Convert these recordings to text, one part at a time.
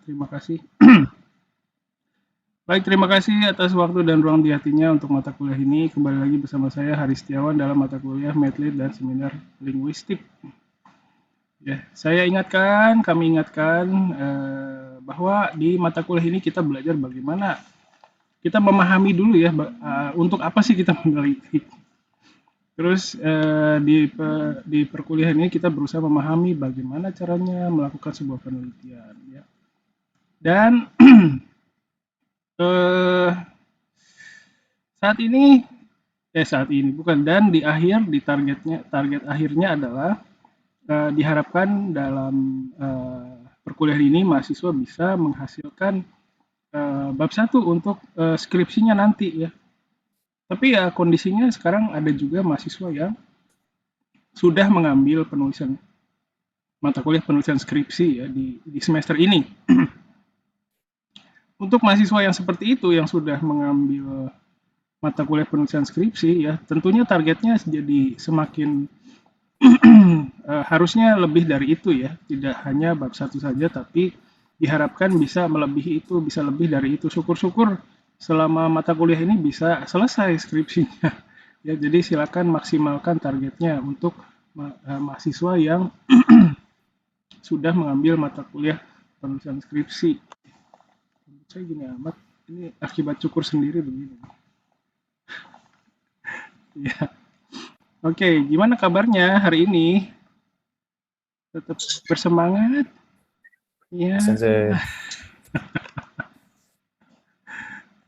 terima kasih. Baik, terima kasih atas waktu dan ruang di hatinya untuk mata kuliah ini. Kembali lagi bersama saya Haris Setiawan dalam mata kuliah Medlit dan Seminar Linguistik. Ya, kami ingatkan bahwa di mata kuliah ini kita belajar bagaimana kita memahami dulu ya untuk apa sih kita meneliti. Terus di perkuliahan ini kita berusaha memahami bagaimana caranya melakukan sebuah penelitian. Ya. Dan saat ini bukan, dan target akhirnya adalah diharapkan dalam perkuliahan ini mahasiswa bisa menghasilkan bab 1 untuk skripsinya nanti ya. Tapi ya kondisinya sekarang ada juga mahasiswa yang sudah mengambil mata kuliah penulisan skripsi ya di semester ini. Untuk mahasiswa yang seperti itu yang sudah mengambil mata kuliah penulisan skripsi ya, tentunya targetnya jadi semakin harusnya lebih dari itu ya, tidak hanya bab 1 saja, tapi diharapkan bisa melebihi itu, bisa lebih dari itu. Syukur-syukur selama mata kuliah ini bisa selesai skripsinya. Ya, jadi silakan maksimalkan targetnya untuk mahasiswa yang sudah mengambil mata kuliah penulisan skripsi. Saya gini amat, ini akibat cukur sendiri begini. Ya. Oke, gimana kabarnya hari ini? Tetap bersemangat? Ya. Sensei.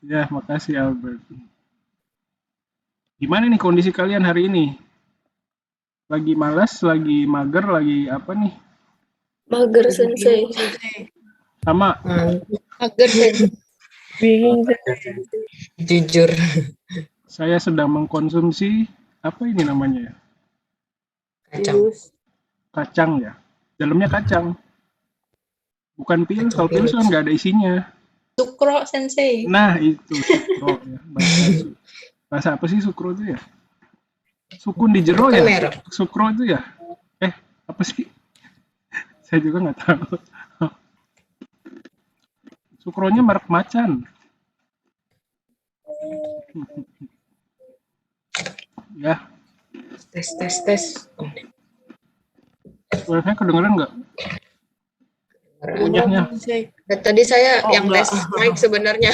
Ya, makasih Albert. Gimana nih kondisi kalian hari ini? Lagi malas, lagi mager, lagi apa nih? Mager Sensei. Sama. Mager Sensei. Bingung. Jujur. Saya sedang mengkonsumsi apa ini namanya ya? Kacang ya. Dalamnya kacang. Bukan pil, kalau pil kan nggak ada isinya. Sukro Sensei. Nah itu sukro ya. Bahasa apa sih sukro itu ya? Sukun di jero ya? Sukro itu ya? Apa sih? Saya juga nggak tahu. Sukronya merek macan. Ya. Tes. Suaranya kedengeran nggak? Punyanya. Tadi saya yang tes mic sebenarnya.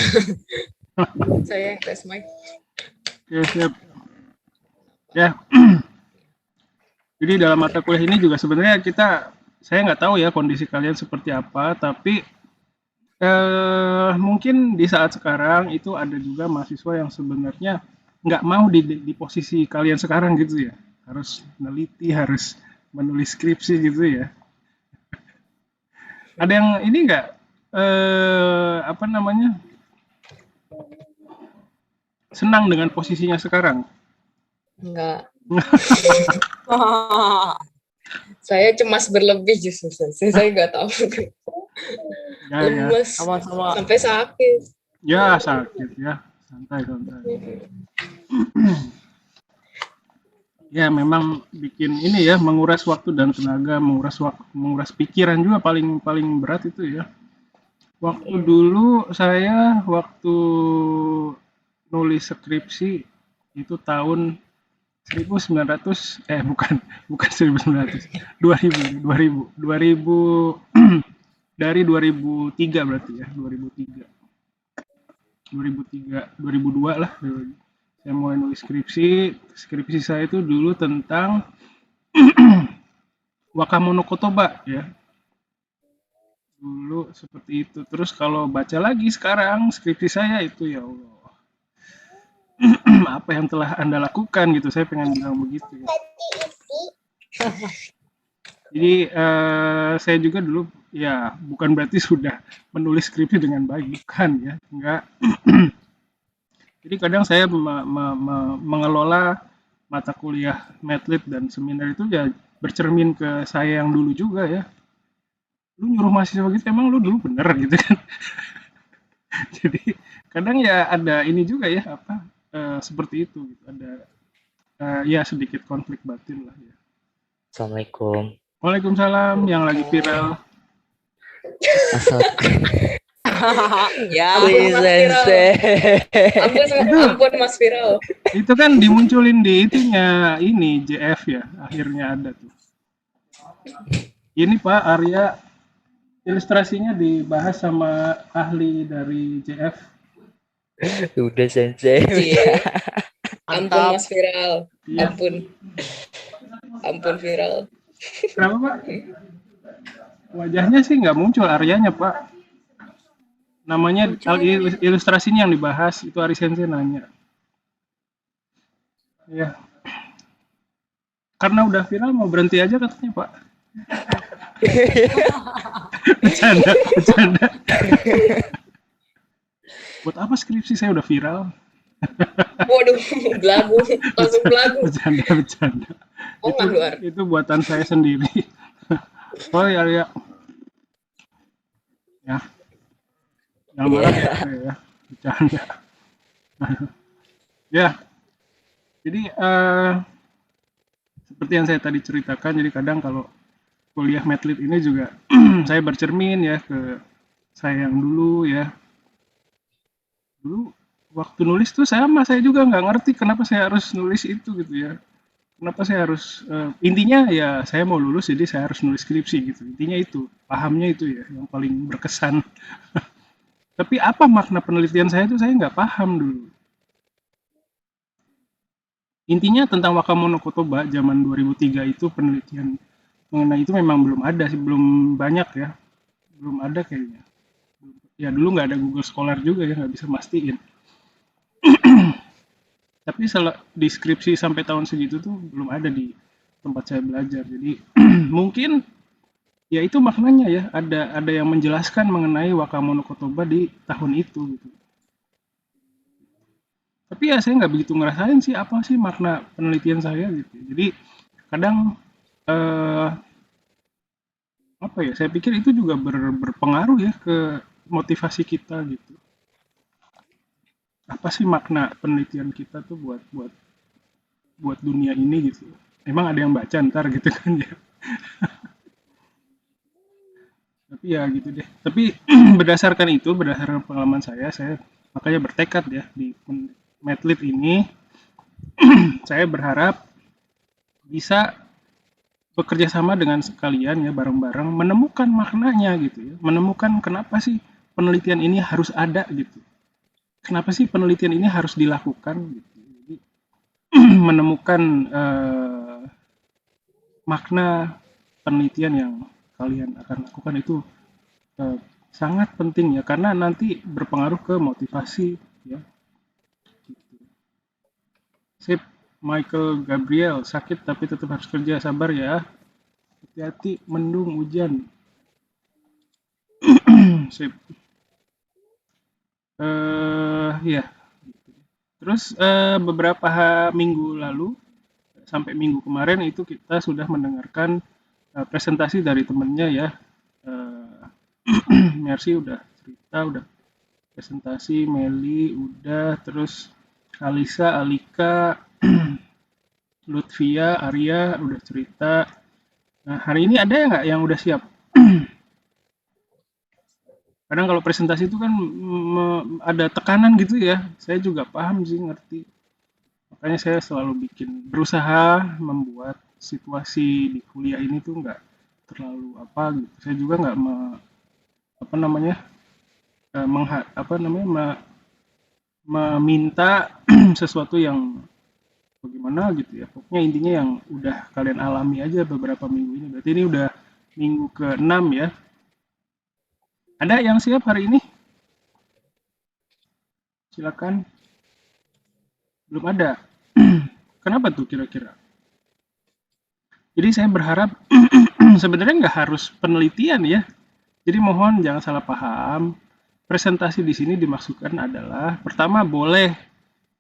Saya yang tes mic. Oke, siap. Ya. Jadi dalam mata kuliah ini juga sebenarnya saya nggak tahu ya kondisi kalian seperti apa, tapi mungkin di saat sekarang itu ada juga mahasiswa yang sebenarnya nggak mau di posisi kalian sekarang gitu ya, harus meneliti, harus menulis skripsi gitu ya. Ada yang ini nggak apa namanya senang dengan posisinya sekarang? Enggak. Saya cemas berlebih justru. Saya nggak tahu. Lemes. Sama-sama. Sampai sakit. Ya sakit ya. Santai. Ya memang bikin ini ya, menguras waktu dan tenaga, menguras pikiran juga paling berat itu ya. Waktu dulu saya nulis skripsi itu tahun 1900 bukan 1900 2000 dari 2003 berarti ya 2002 lah saya mulai nulis skripsi saya itu dulu tentang Wakamonokotoba ya dulu seperti itu. Terus kalau baca lagi sekarang skripsi saya itu ya Allah apa yang telah Anda lakukan gitu, saya pengen bilang begitu ya. Jadi saya juga dulu ya bukan berarti sudah menulis skripsi dengan baik, bukan ya, enggak. Jadi kadang saya mengelola mata kuliah Medlit dan seminar itu ya bercermin ke saya yang dulu juga ya. Lu nyuruh mahasiswa gitu, emang lu dulu bener gitu kan. Jadi kadang ya ada ini juga ya apa seperti itu gitu. Ada ya sedikit konflik batin lah ya. Assalamualaikum. Waalaikumsalam yang lagi viral. Ya, Ampun Mas Viral. Itu Ampun Mas Viral. itu kan dimunculin di itunya ini JF ya, akhirnya ada tuh. Ini Pak Arya, ilustrasinya dibahas sama ahli dari JF. Udah sensei. Cie. Ampun mantap. Mas Viral. Iya. Ampun Viral. Kenapa Pak? Wajahnya sih nggak muncul Aryanya Pak. Namanya ilustrasinya yang dibahas itu Ari Sensei nanya. Iya. Karena udah viral mau berhenti aja katanya Pak. Bercanda. Buat apa skripsi saya udah viral? Waduh, belagu. Langsung belagu. Bercanda. Oh, nggak luar. Itu buatan saya sendiri. Oh ya. Ya. Yang marah ya. Bercanda. Ya. Jadi seperti yang saya tadi ceritakan, jadi kadang kalau kuliah Medlit ini juga saya bercermin ya ke saya yang dulu ya. Dulu waktu nulis tuh saya juga nggak ngerti kenapa saya harus nulis itu gitu ya. Kenapa saya harus intinya ya saya mau lulus jadi saya harus nulis skripsi gitu. Intinya itu, pahamnya itu ya yang paling berkesan. Tapi apa makna penelitian saya itu saya nggak paham dulu. Intinya tentang Wakamono Kotoba zaman 2003 itu penelitian mengenai itu memang belum ada sih, belum banyak ya. Belum ada kayaknya. Ya dulu nggak ada Google Scholar juga ya, nggak bisa mastiin. Tapi di skripsi sampai tahun segitu tuh belum ada di tempat saya belajar. Jadi mungkin ya itu maknanya ya, ada yang menjelaskan mengenai Wakamono Kotoba di tahun itu gitu. Tapi ya saya nggak begitu ngerasain sih apa sih makna penelitian saya gitu. Jadi kadang apa ya? Saya pikir itu juga berpengaruh ya ke motivasi kita gitu. Apa sih makna penelitian kita tuh buat dunia ini gitu. Emang ada yang baca ntar gitu kan ya. Tapi ya gitu deh. Tapi berdasarkan pengalaman saya makanya bertekad ya di Medlit ini saya berharap bisa bekerja sama dengan kalian ya bareng-bareng menemukan maknanya gitu ya. Menemukan kenapa sih penelitian ini harus ada gitu. Kenapa sih penelitian ini harus dilakukan gitu. Jadi menemukan makna penelitian yang kalian akan lakukan itu sangat penting ya karena nanti berpengaruh ke motivasi ya. Gitu. Sip, Michael Gabriel sakit tapi tetap harus kerja, sabar ya. Hati-hati mendung hujan. Sip. Ya. Terus beberapa minggu lalu sampai minggu kemarin itu kita sudah mendengarkan presentasi dari temennya ya. Mercy udah cerita, udah presentasi, Meli udah, terus Alisa, Alika, Lutfia, Arya udah cerita. Nah hari ini ada nggak yang udah siap? Kadang kalau presentasi itu kan ada tekanan gitu ya. Saya juga paham sih, ngerti. Makanya saya selalu berusaha membuat situasi di kuliah ini tuh nggak terlalu apa gitu. Saya juga nggak meminta sesuatu yang bagaimana gitu ya. Pokoknya intinya yang udah kalian alami aja beberapa minggu ini. Berarti ini udah minggu ke-6 ya. Ada yang siap hari ini? Silakan. Belum ada. Kenapa tuh kira-kira? Jadi saya berharap sebenarnya nggak harus penelitian ya. Jadi mohon jangan salah paham. Presentasi di sini dimaksudkan adalah pertama boleh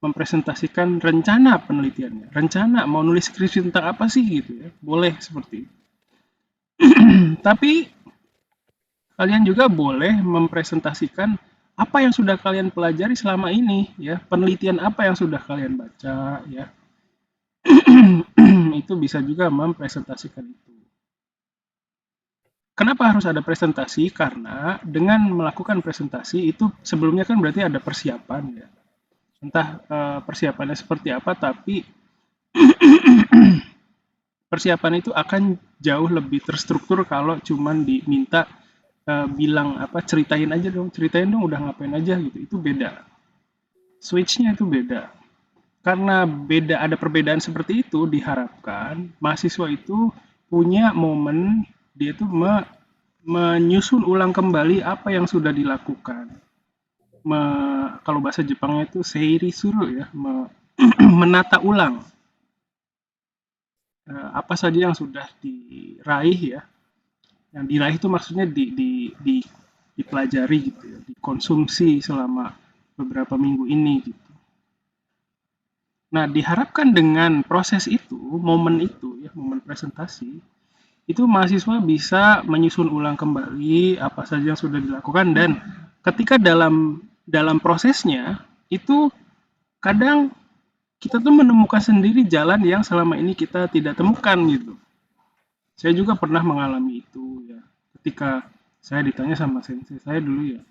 mempresentasikan rencana penelitiannya. Rencana mau nulis skripsi tentang apa sih gitu ya. Boleh seperti itu. Tapi kalian juga boleh mempresentasikan apa yang sudah kalian pelajari selama ini ya, penelitian apa yang sudah kalian baca ya. Itu bisa juga mempresentasikan itu. Kenapa harus ada presentasi? Karena dengan melakukan presentasi itu sebelumnya kan berarti ada persiapan ya. Entah persiapannya seperti apa, tapi persiapan itu akan jauh lebih terstruktur kalau cuman diminta bilang apa, ceritain dong udah ngapain aja gitu. Itu beda. Switch-nya itu beda. Karena ada perbedaan seperti itu, diharapkan mahasiswa itu punya momen dia itu menyusun ulang kembali apa yang sudah dilakukan. Kalau bahasa Jepangnya itu seirisuru ya, menata ulang apa saja yang sudah diraih ya. Yang diraih itu maksudnya dipelajari gitu ya, dikonsumsi selama beberapa minggu ini gitu. Nah, diharapkan dengan proses itu, momen itu ya, momen presentasi, itu mahasiswa bisa menyusun ulang kembali apa saja yang sudah dilakukan, dan ketika dalam prosesnya itu kadang kita tuh menemukan sendiri jalan yang selama ini kita tidak temukan gitu. Saya juga pernah mengalami itu ya. Ketika saya ditanya sama sensei saya dulu ya,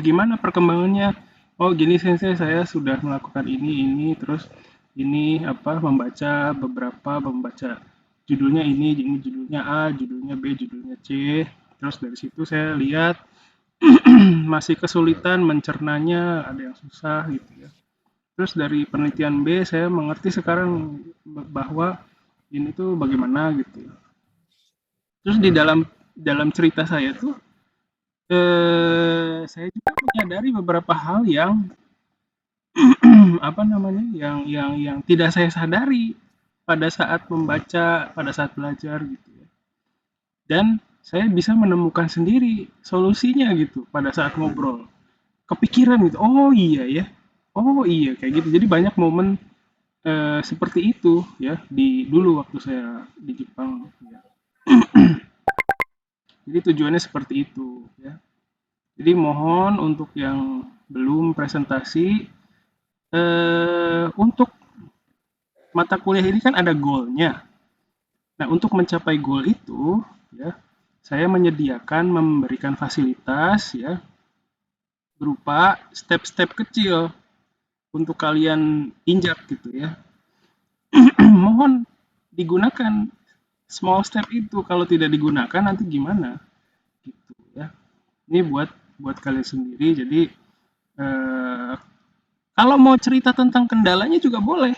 gimana perkembangannya? Oh gini sensei, saya sudah melakukan ini, terus ini apa, membaca judulnya ini judulnya A, judulnya B, judulnya C. Terus dari situ saya lihat masih kesulitan mencernanya, ada yang susah gitu ya. Terus dari penelitian B saya mengerti sekarang bahwa ini tuh bagaimana gitu. Terus di dalam cerita saya tuh saya juga menyadari beberapa hal yang apa namanya, yang tidak saya sadari pada saat membaca, pada saat belajar gitu ya. Dan saya bisa menemukan sendiri solusinya gitu pada saat ngobrol. Kepikiran gitu, oh iya ya, oh iya kayak gitu. Jadi banyak momen seperti itu ya dulu waktu saya di Jepang ya. Jadi tujuannya seperti itu ya. Jadi mohon untuk yang belum presentasi, untuk mata kuliah ini kan ada goalnya. Nah, untuk mencapai goal itu, ya, saya menyediakan memberikan fasilitas, ya, berupa step-step kecil untuk kalian injak gitu ya. Mohon digunakan small step itu. Kalau tidak digunakan nanti gimana? Gitu ya. Ini buat kalian sendiri. Jadi kalau mau cerita tentang kendalanya juga boleh.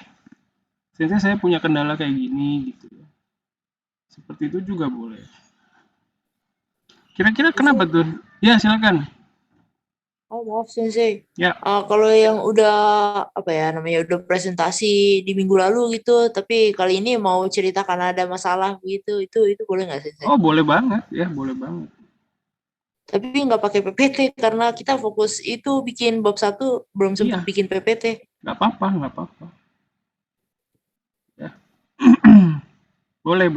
Saya punya kendala kayak gini gitu ya. Seperti itu juga boleh. Kira-kira kenapa tuh? Ya, silakan. Oh, maaf Sensei. Ya. Kalau yang udah apa ya namanya udah presentasi di minggu lalu gitu, tapi kali ini mau cerita karena ada masalah gitu, itu boleh nggak Sensei? Oh, boleh banget ya, boleh banget. Tapi nggak pakai PPT karena kita fokus itu bikin bab 1 belum sempat bikin PPT. Nggak apa-apa. Ya. Boleh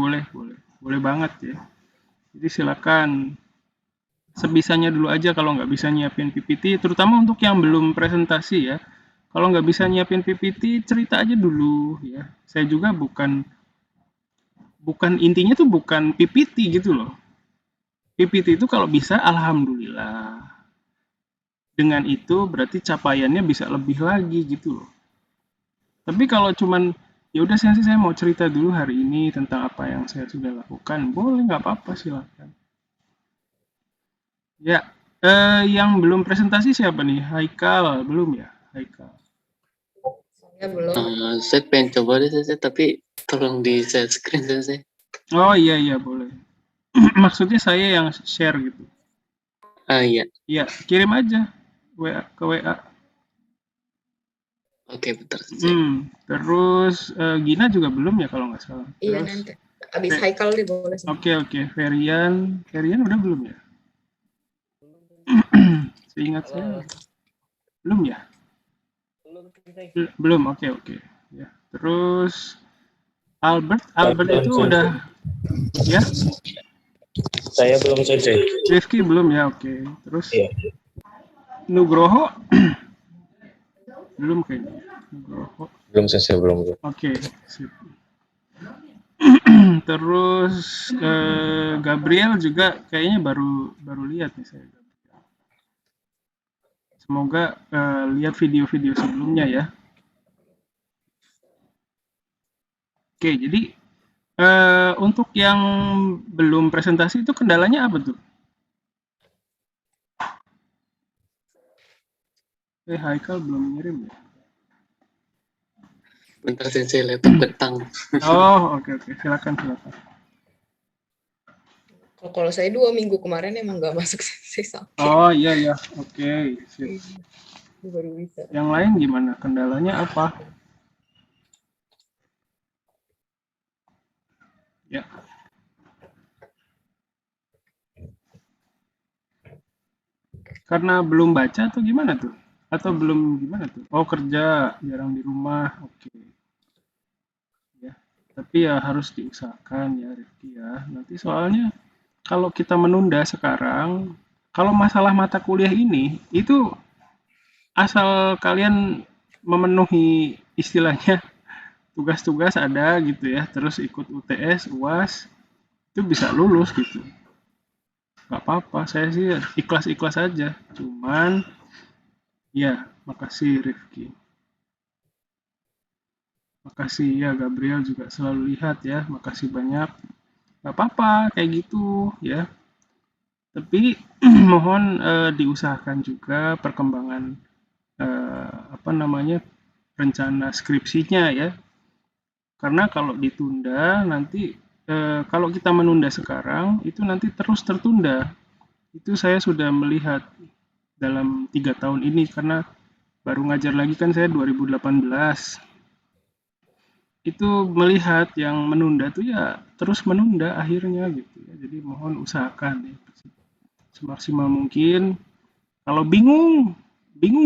banget ya. Jadi silakan. Sebisanya dulu aja kalau nggak bisa nyiapin PPT, terutama untuk yang belum presentasi ya. Kalau nggak bisa nyiapin PPT, cerita aja dulu ya. Saya juga bukan intinya tuh bukan PPT gitu loh. PPT itu kalau bisa alhamdulillah. Dengan itu berarti capaiannya bisa lebih lagi gitu loh. Tapi kalau cuman ya udah saya mau cerita dulu hari ini tentang apa yang saya sudah lakukan, boleh, nggak apa-apa, silakan. Ya, yang belum presentasi siapa nih? Haikal, belum ya? Haikal. Saya belum. Saya pengen coba deh, tapi tolong di share screen saya. Oh iya, boleh. Maksudnya saya yang share gitu. Iya. Iya, kirim aja ke WA. Oke, bentar. Terus Gina juga belum ya kalau nggak salah. Iya, nanti. Abis Haikal deh boleh. Oke. Ferian udah belum ya? Seingat saya belum ya? Belum. Oke. Ya. Terus Albert itu udah ya? Saya belum selesai. Rifki belum ya? Oke. Terus Nugroho belum kayaknya. Belum selesai, belum. Oke, sip. Terus Gabriel juga kayaknya baru lihat nih saya. Semoga lihat video-video sebelumnya ya. Oke, jadi untuk yang belum presentasi itu kendalanya apa tuh? Haikal belum ngirim ya? Bentar Sensei, laptop kentang. Oh, oke. Silakan. Kalau saya 2 minggu kemarin emang nggak masuk sensei sakit. Oh iya, oke. Sip. Baru bisa. Yang lain gimana? Kendalanya apa? Ya. Karena belum baca atau gimana tuh? Atau belum gimana tuh? Oh, kerja, jarang di rumah. Oke. Ya. Tapi ya harus diusahakan ya, Rifki ya. Nanti soalnya kalau kita menunda sekarang, kalau masalah mata kuliah ini, itu asal kalian memenuhi istilahnya tugas-tugas ada gitu ya, terus ikut UTS, UAS, itu bisa lulus gitu. Gak apa-apa, saya sih ikhlas-ikhlas aja. Cuman, ya, makasih Rifki. Makasih ya Gabriel juga selalu lihat ya, makasih banyak. Gak apa-apa, kayak gitu ya. Tapi mohon diusahakan juga perkembangan rencana skripsinya ya. Karena kalau ditunda nanti kalau kita menunda sekarang itu nanti terus tertunda. Itu saya sudah melihat dalam 3 tahun ini karena baru ngajar lagi kan saya 2018. Itu melihat yang menunda tuh ya terus menunda akhirnya gitu ya. Jadi mohon usahakan ya, semaksimal mungkin. Kalau bingung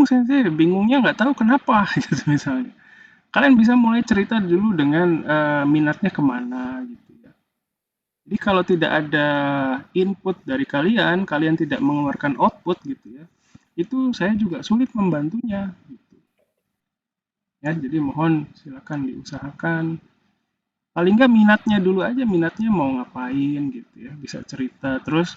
sensei, bingungnya nggak tahu kenapa gitu misalnya. Kalian bisa mulai cerita dulu dengan minatnya kemana gitu ya. Jadi kalau tidak ada input dari kalian, kalian tidak mengeluarkan output gitu ya, itu saya juga sulit membantunya. Gitu. Ya, jadi mohon silakan diusahakan. Paling nggak minatnya dulu aja, minatnya mau ngapain gitu ya, bisa cerita. Terus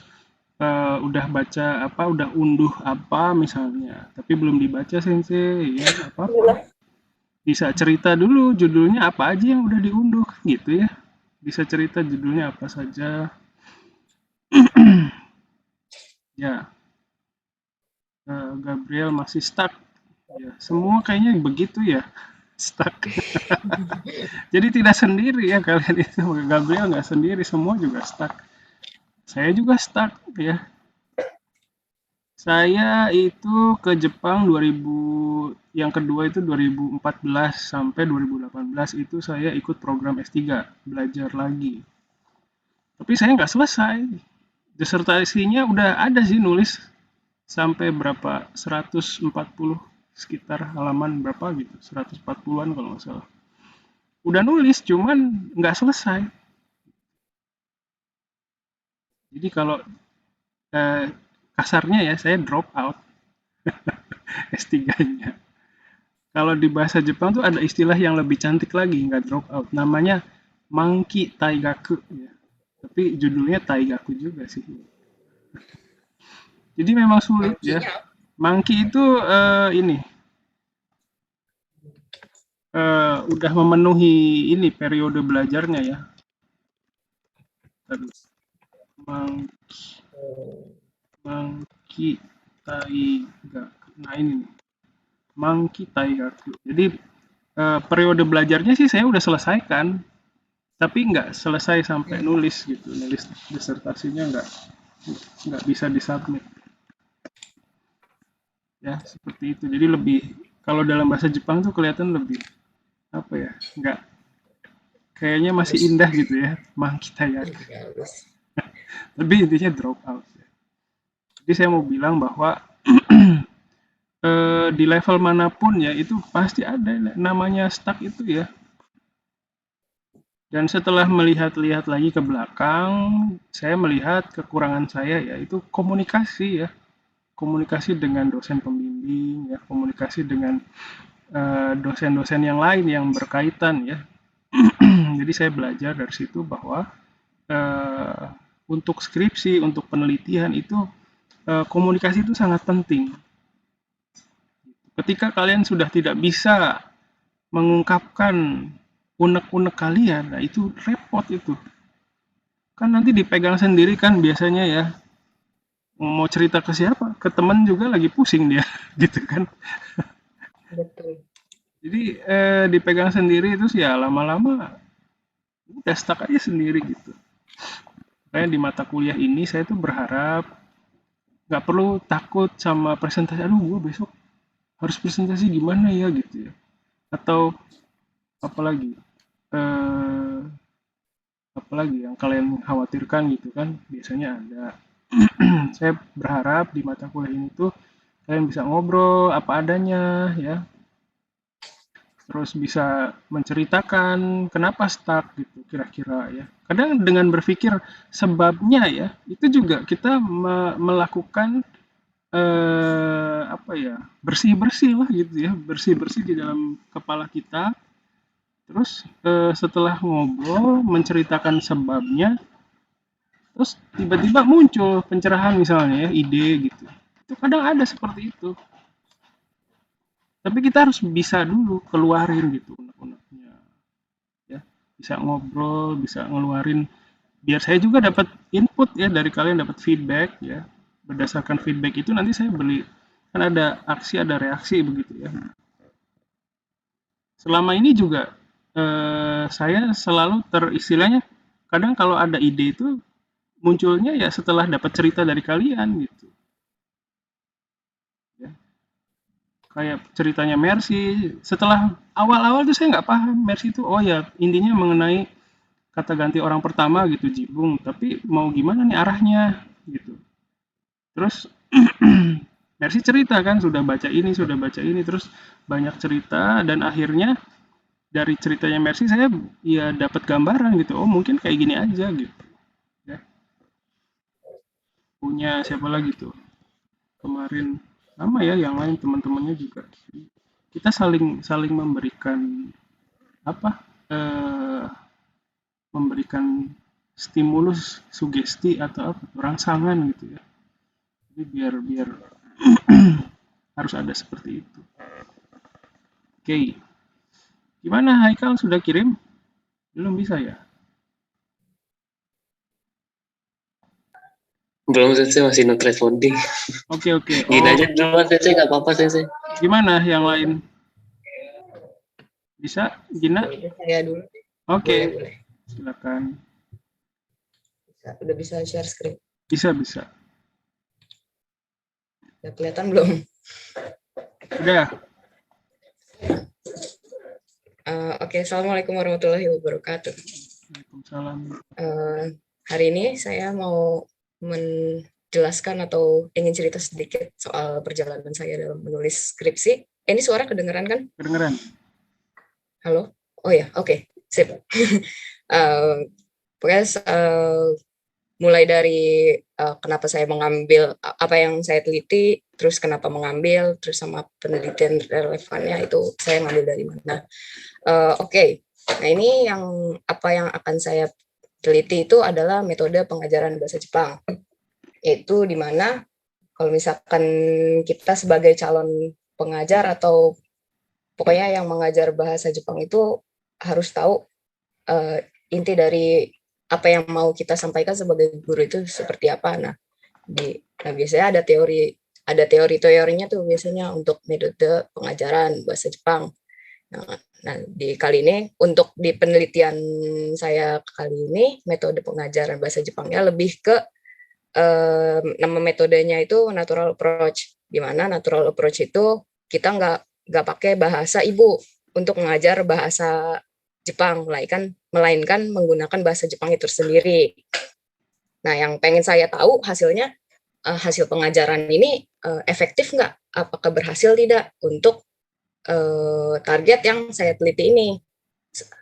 udah baca apa, udah unduh apa misalnya, tapi belum dibaca sensei, ya nggak apa-apa. Bisa cerita dulu judulnya apa aja yang udah diunduh gitu ya. Bisa cerita judulnya apa saja. Ya, Gabriel masih stuck. Ya, semua kayaknya begitu ya, stuck. Jadi tidak sendiri ya kalian itu. Gabriel nggak sendiri, semua juga stuck. Saya juga stuck ya. Saya itu ke Jepang 2000, yang kedua itu 2014 sampai 2018 itu saya ikut program S3, belajar lagi. Tapi saya nggak selesai. Disertasinya udah ada sih nulis sampai berapa, 140 sekitar halaman berapa gitu, 140-an kalau nggak salah. Udah nulis, cuman nggak selesai. Jadi kalau kasarnya ya, saya drop out S3-nya. Kalau di bahasa Jepang tuh ada istilah yang lebih cantik lagi, nggak drop out. Namanya Manki Taigaku. Ya. Tapi judulnya Taigaku juga sih. Jadi memang sulit ya. Manki itu ini udah memenuhi ini periode belajarnya ya. Manki Taigaku. Nah ini nih. Manki Taigaku. Jadi periode belajarnya sih saya udah selesaikan, tapi nggak selesai sampai nulis gitu. Nulis disertasinya nggak bisa disubmit. Ya seperti itu. Jadi lebih kalau dalam bahasa Jepang tuh kelihatan lebih apa ya? Nggak kayaknya masih indah gitu ya. Manki Taigaku. Tapi intinya drop out. Jadi saya mau bilang bahwa di level manapun ya itu pasti ada namanya stuck itu ya. Dan setelah melihat-lihat lagi ke belakang, saya melihat kekurangan saya yaitu komunikasi ya. Komunikasi dengan dosen pembimbing ya, komunikasi dengan dosen-dosen yang lain yang berkaitan ya. Jadi Jadi saya belajar dari situ bahwa untuk skripsi, untuk penelitian itu komunikasi itu sangat penting. Ketika kalian sudah tidak bisa mengungkapkan unek-unek kalian, nah itu repot itu. Kan nanti dipegang sendiri kan biasanya ya. Mau cerita ke siapa? Ke teman juga lagi pusing dia, gitu kan. Betul. Jadi dipegang sendiri terus ya lama-lama udah stuck aja sendiri gitu. Kayak di mata kuliah ini saya tuh berharap nggak perlu takut sama presentasi. Aduh, gue besok harus presentasi gimana ya gitu ya. Atau apalagi apalagi yang kalian khawatirkan gitu kan biasanya ada. Saya berharap di mata kuliah ini tuh kalian bisa ngobrol apa adanya ya, terus bisa menceritakan kenapa stuck gitu kira-kira ya. Kadang dengan berpikir sebabnya ya, itu juga kita melakukan apa ya, bersih-bersih lah gitu ya, bersih-bersih di dalam kepala kita. Terus setelah ngobrol menceritakan sebabnya, terus tiba-tiba muncul pencerahan misalnya ya, ide gitu. Itu kadang ada seperti itu. Tapi kita harus bisa dulu keluarin gitu unek-uneknya. Ya, bisa ngobrol, bisa ngeluarin biar saya juga dapat input ya dari kalian, dapat feedback ya. Berdasarkan feedback itu nanti saya beli, kan ada aksi ada reaksi begitu ya. Selama ini juga saya selalu teristilahnya kadang kalau ada ide itu munculnya ya setelah dapat cerita dari kalian gitu. Ya. Kayak ceritanya Mercy, setelah awal-awal tuh saya nggak paham Mercy itu, oh ya intinya mengenai kata ganti orang pertama gitu, Jibung, tapi mau gimana nih arahnya gitu. Terus Mercy cerita kan sudah baca ini, terus banyak cerita dan akhirnya dari ceritanya Mercy saya ya dapat gambaran gitu, oh mungkin kayak gini aja gitu ya. Punya siapa lagi tuh kemarin sama ya yang lain teman-temannya juga, kita saling memberikan apa memberikan stimulus sugesti atau apa, rangsangan gitu ya. Jadi biar harus ada seperti itu. Oke. Gimana Haikal, sudah kirim? Belum bisa ya? Belum, Sensei, masih not responding. Oke. Gini aja duluan, Sensei, nggak apa-apa, Sensei. Gimana yang lain? Bisa, Gina? Saya dulu. Oke. Boleh. Silakan. Udah bisa share screen. Bisa. Udah kelihatan belum? Udah. Oke, Assalamualaikum warahmatullahi wabarakatuh. Waalaikumsalam. Hari ini saya mau menjelaskan atau ingin cerita sedikit soal perjalanan saya dalam menulis skripsi. Ini suara kedengeran kan? Kedengeran. Halo? Oh ya, oke. Sip. Pokoknya mulai dari kenapa saya mengambil, apa yang saya teliti, terus kenapa mengambil, terus sama penelitian relevannya itu saya ngambil dari mana. Oke. Nah ini apa yang akan saya teliti itu adalah metode pengajaran bahasa Jepang. Itu di mana kalau misalkan kita sebagai calon pengajar atau pokoknya yang mengajar bahasa Jepang itu harus tahu inti dari apa yang mau kita sampaikan sebagai guru itu seperti apa. Nah biasanya ada teorinya tuh biasanya untuk metode pengajaran bahasa Jepang. Nah, di kali ini untuk di penelitian saya kali ini metode pengajaran bahasa Jepangnya lebih ke nama metodenya itu natural approach. Di mana natural approach itu kita nggak pakai bahasa ibu untuk mengajar bahasa Jepang, melainkan menggunakan bahasa Jepang itu sendiri. Nah, yang pengen saya tahu hasilnya, hasil pengajaran ini efektif nggak? Apakah berhasil tidak untuk target yang saya teliti ini?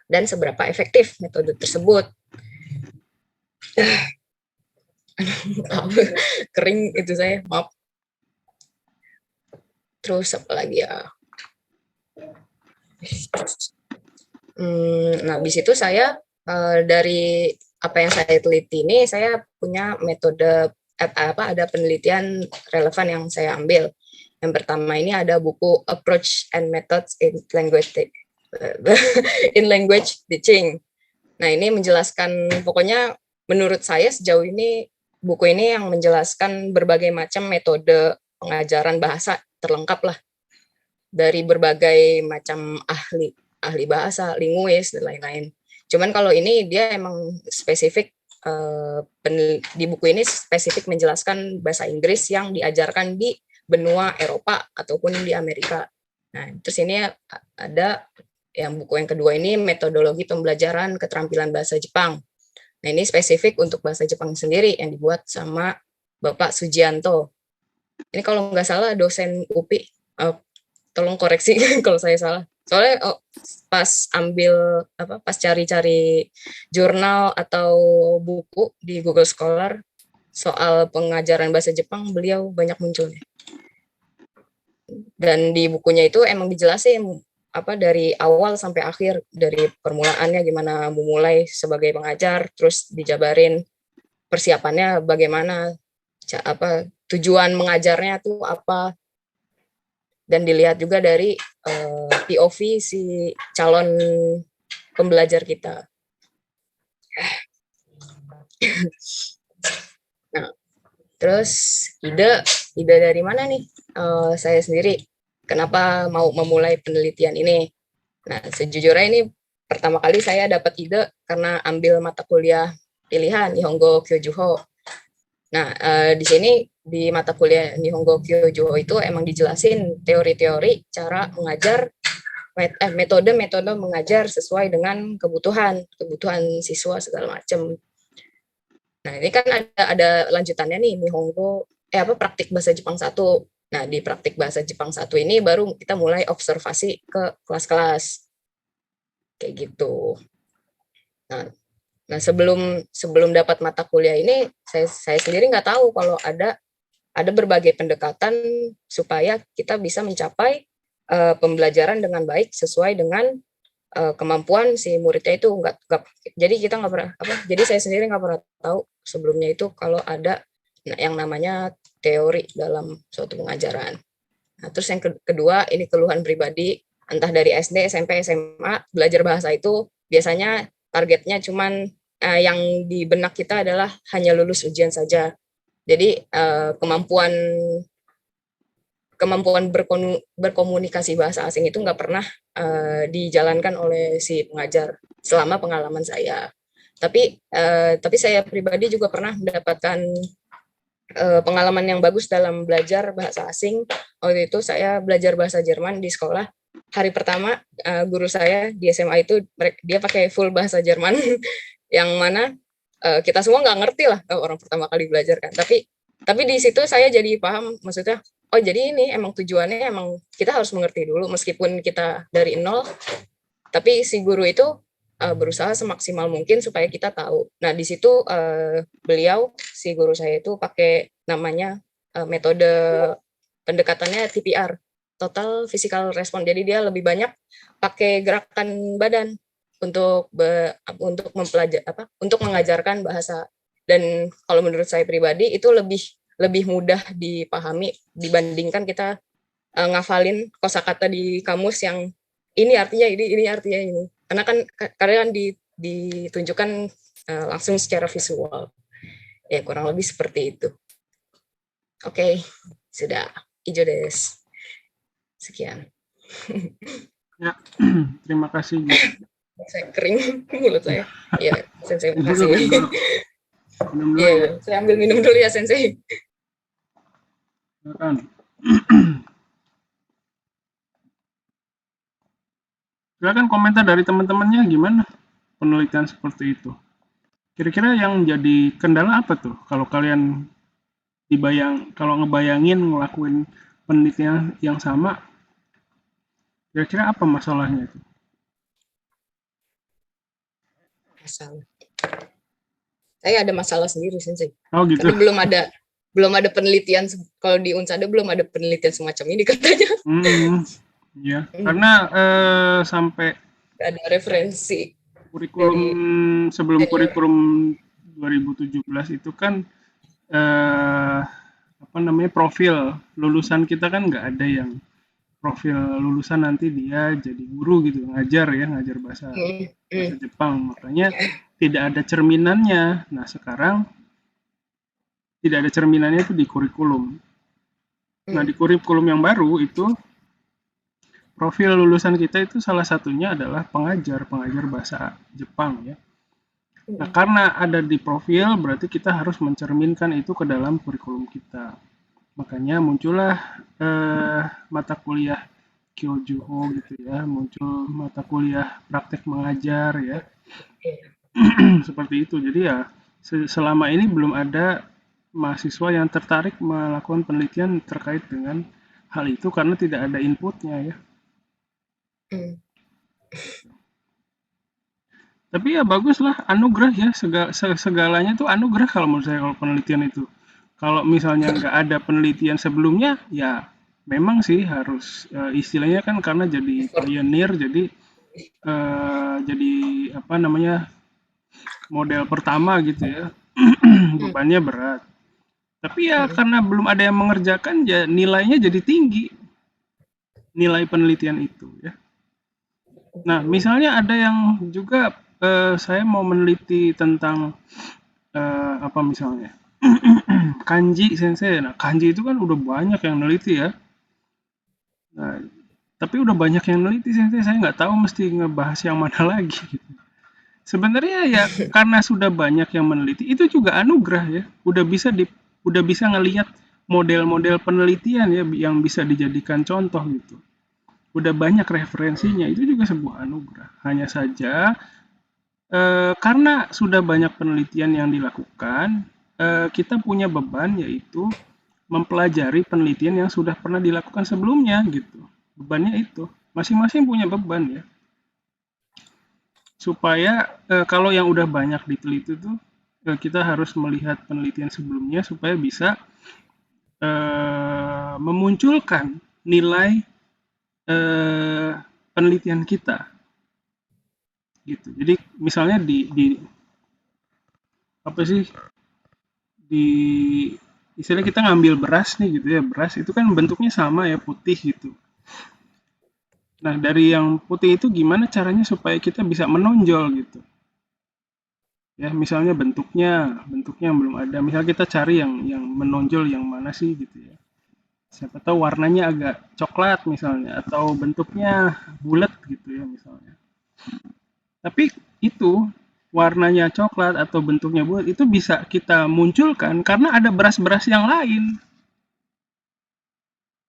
Dan seberapa efektif metode tersebut? Kering itu saya, maaf. Terus apa lagi ya? Nah, habis itu saya dari apa yang saya teliti ini, saya punya metode ada penelitian relevan yang saya ambil. Yang pertama ini ada buku Approach and Methods in Language Teaching. Nah, ini menjelaskan, pokoknya menurut saya sejauh ini buku ini yang menjelaskan berbagai macam metode pengajaran bahasa terlengkap lah, dari berbagai macam ahli bahasa, linguis dan lain-lain. Cuman kalau ini dia emang spesifik, di buku ini spesifik menjelaskan bahasa Inggris yang diajarkan di benua Eropa ataupun di Amerika. Nah, terus ini ada yang buku yang kedua ini metodologi pembelajaran keterampilan bahasa Jepang. Nah, ini spesifik untuk bahasa Jepang sendiri yang dibuat sama Bapak Sujianto. Ini kalau nggak salah dosen UPI. Tolong koreksi kalau saya salah. Soalnya pas cari-cari jurnal atau buku di Google Scholar soal pengajaran bahasa Jepang, beliau banyak munculnya. Dan di bukunya itu emang dijelasin dari awal sampai akhir, dari permulaannya gimana memulai sebagai pengajar, terus dijabarin persiapannya bagaimana, tujuan mengajarnya tuh apa, dan dilihat juga dari POV si calon pembelajar kita. Nah, terus ide dari mana nih? Saya sendiri kenapa mau memulai penelitian ini? Nah, sejujurnya ini pertama kali saya dapat ide karena ambil mata kuliah pilihan Nihongo Kyojuho. Nah, di sini di mata kuliah Nihongo Kyojuho itu emang dijelasin teori-teori cara mengajar, metode-metode mengajar sesuai dengan kebutuhan siswa segala macam. Nah, ini kan ada lanjutannya nih, Nihongo praktik bahasa Jepang 1. Nah, di praktik bahasa Jepang 1 ini baru kita mulai observasi ke kelas-kelas. Kayak gitu. Nah, sebelum dapat mata kuliah ini, saya sendiri nggak tahu kalau ada berbagai pendekatan supaya kita bisa mencapai pembelajaran dengan baik sesuai dengan kemampuan si muridnya itu. Jadi kita nggak pernah jadi saya sendiri nggak pernah tahu sebelumnya itu kalau ada yang namanya teori dalam suatu pengajaran. Nah, terus yang kedua, ini keluhan pribadi, entah dari SD, SMP, SMA, belajar bahasa itu biasanya targetnya cuman yang di benak kita adalah hanya lulus ujian saja. Jadi kemampuan berkomunikasi bahasa asing itu nggak pernah dijalankan oleh si pengajar selama pengalaman saya. Tapi saya pribadi juga pernah mendapatkan pengalaman yang bagus dalam belajar bahasa asing. Waktu itu saya belajar bahasa Jerman di sekolah. Hari pertama guru saya di SMA itu dia pakai full bahasa Jerman yang mana kita semua nggak ngerti lah orang pertama kali belajar kan. Tapi di situ saya jadi paham, maksudnya oh jadi ini emang tujuannya emang kita harus mengerti dulu meskipun kita dari nol. Tapi si guru itu berusaha semaksimal mungkin supaya kita tahu. Nah, di situ si guru saya itu pakai namanya metode pendekatannya TPR, Total Physical Response. Jadi dia lebih banyak pakai gerakan badan untuk untuk mengajarkan bahasa. Dan kalau menurut saya pribadi itu lebih mudah dipahami dibandingkan kita ngafalin kosakata di kamus yang ini artinya ini artinya ini. Karena kan ditunjukkan langsung secara visual. Ya, kurang lebih seperti itu. Oke, sudah. Ijo des. Sekian. Ya, terima kasih. Saya kering mulut saya. Ya, Sensei, terima kasih. Minum dulu ya, saya ambil minum dulu ya, Sensei. Silakan. Silakan komentar dari teman-temannya gimana penelitian seperti itu. Kira-kira yang jadi kendala apa tuh kalau kalian kalau ngebayangin ngelakuin penelitian yang sama, kira-kira apa masalahnya itu? Masalah. Saya ada masalah sendiri, Sensei. Oh gitu. Tapi belum ada penelitian, kalau di Unsada belum ada penelitian semacam ini katanya. Ya, karena sampai ada referensi. kurikulum sebelum dari- kurikulum 2017 itu kan apa namanya, profil lulusan kita kan nggak ada yang profil lulusan nanti dia jadi guru gitu, ngajar bahasa Jepang, makanya tidak ada cerminannya. Nah sekarang tidak ada cerminannya itu di kurikulum. Nah di kurikulum yang baru itu profil lulusan kita itu salah satunya adalah pengajar bahasa Jepang ya. Nah, karena ada di profil berarti kita harus mencerminkan itu ke dalam kurikulum kita. Makanya muncullah mata kuliah Kyojuho gitu ya, muncul mata kuliah praktek mengajar ya. Seperti itu. Jadi ya selama ini belum ada mahasiswa yang tertarik melakukan penelitian terkait dengan hal itu karena tidak ada inputnya ya. Tapi ya baguslah, anugerah ya, segalanya tuh anugerah kalau menurut saya kalau penelitian itu. Kalau misalnya nggak ada penelitian sebelumnya, ya memang sih harus istilahnya kan karena jadi pioneer, jadi apa namanya, model pertama gitu ya, bebannya berat. Tapi ya karena belum ada yang mengerjakan, ya nilainya jadi tinggi, nilai penelitian itu ya. Nah, misalnya ada yang juga saya mau meneliti tentang apa misalnya kanji sensei. Nah, kanji itu kan udah banyak yang neliti ya. Nah, tapi udah banyak yang neliti sensei, saya nggak tahu mesti ngebahas yang mana lagi. Gitu. Sebenarnya ya karena sudah banyak yang meneliti itu juga anugerah ya. Udah bisa ngelihat model-model penelitian ya yang bisa dijadikan contoh gitu. Udah banyak referensinya, itu juga sebuah anugerah. Hanya saja karena sudah banyak penelitian yang dilakukan, kita punya beban yaitu mempelajari penelitian yang sudah pernah dilakukan sebelumnya gitu. Bebannya itu, masing-masing punya beban ya. Supaya kalau yang udah banyak diteliti tuh kita harus melihat penelitian sebelumnya supaya bisa memunculkan nilai penelitian kita gitu. Jadi misalnya di apa sih, di istilah kita ngambil beras nih gitu ya, beras itu kan bentuknya sama ya, putih gitu. Nah dari yang putih itu gimana caranya supaya kita bisa menonjol gitu ya, misalnya bentuknya yang belum ada, misal kita cari yang menonjol yang mana sih gitu ya, siapa tahu warnanya agak coklat misalnya atau bentuknya bulat gitu ya misalnya. Tapi itu warnanya coklat atau bentuknya bulat itu bisa kita munculkan karena ada beras-beras yang lain.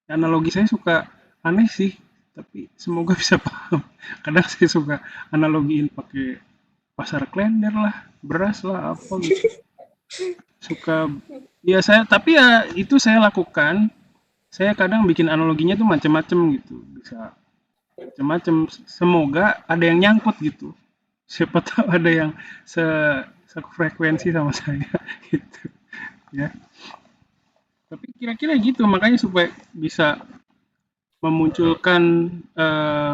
Analogi saya suka aneh sih, tapi semoga bisa paham. Kadang saya suka analogiin pakai pasar klender lah, beras lah, apa gitu. Suka, ya tapi ya itu saya lakukan. Saya kadang bikin analoginya tuh macam-macam gitu, bisa macam-macam. Semoga ada yang nyangkut gitu. Siapa tahu ada yang sefrekuensi sama saya gitu ya. Tapi kira-kira gitu, makanya supaya bisa memunculkan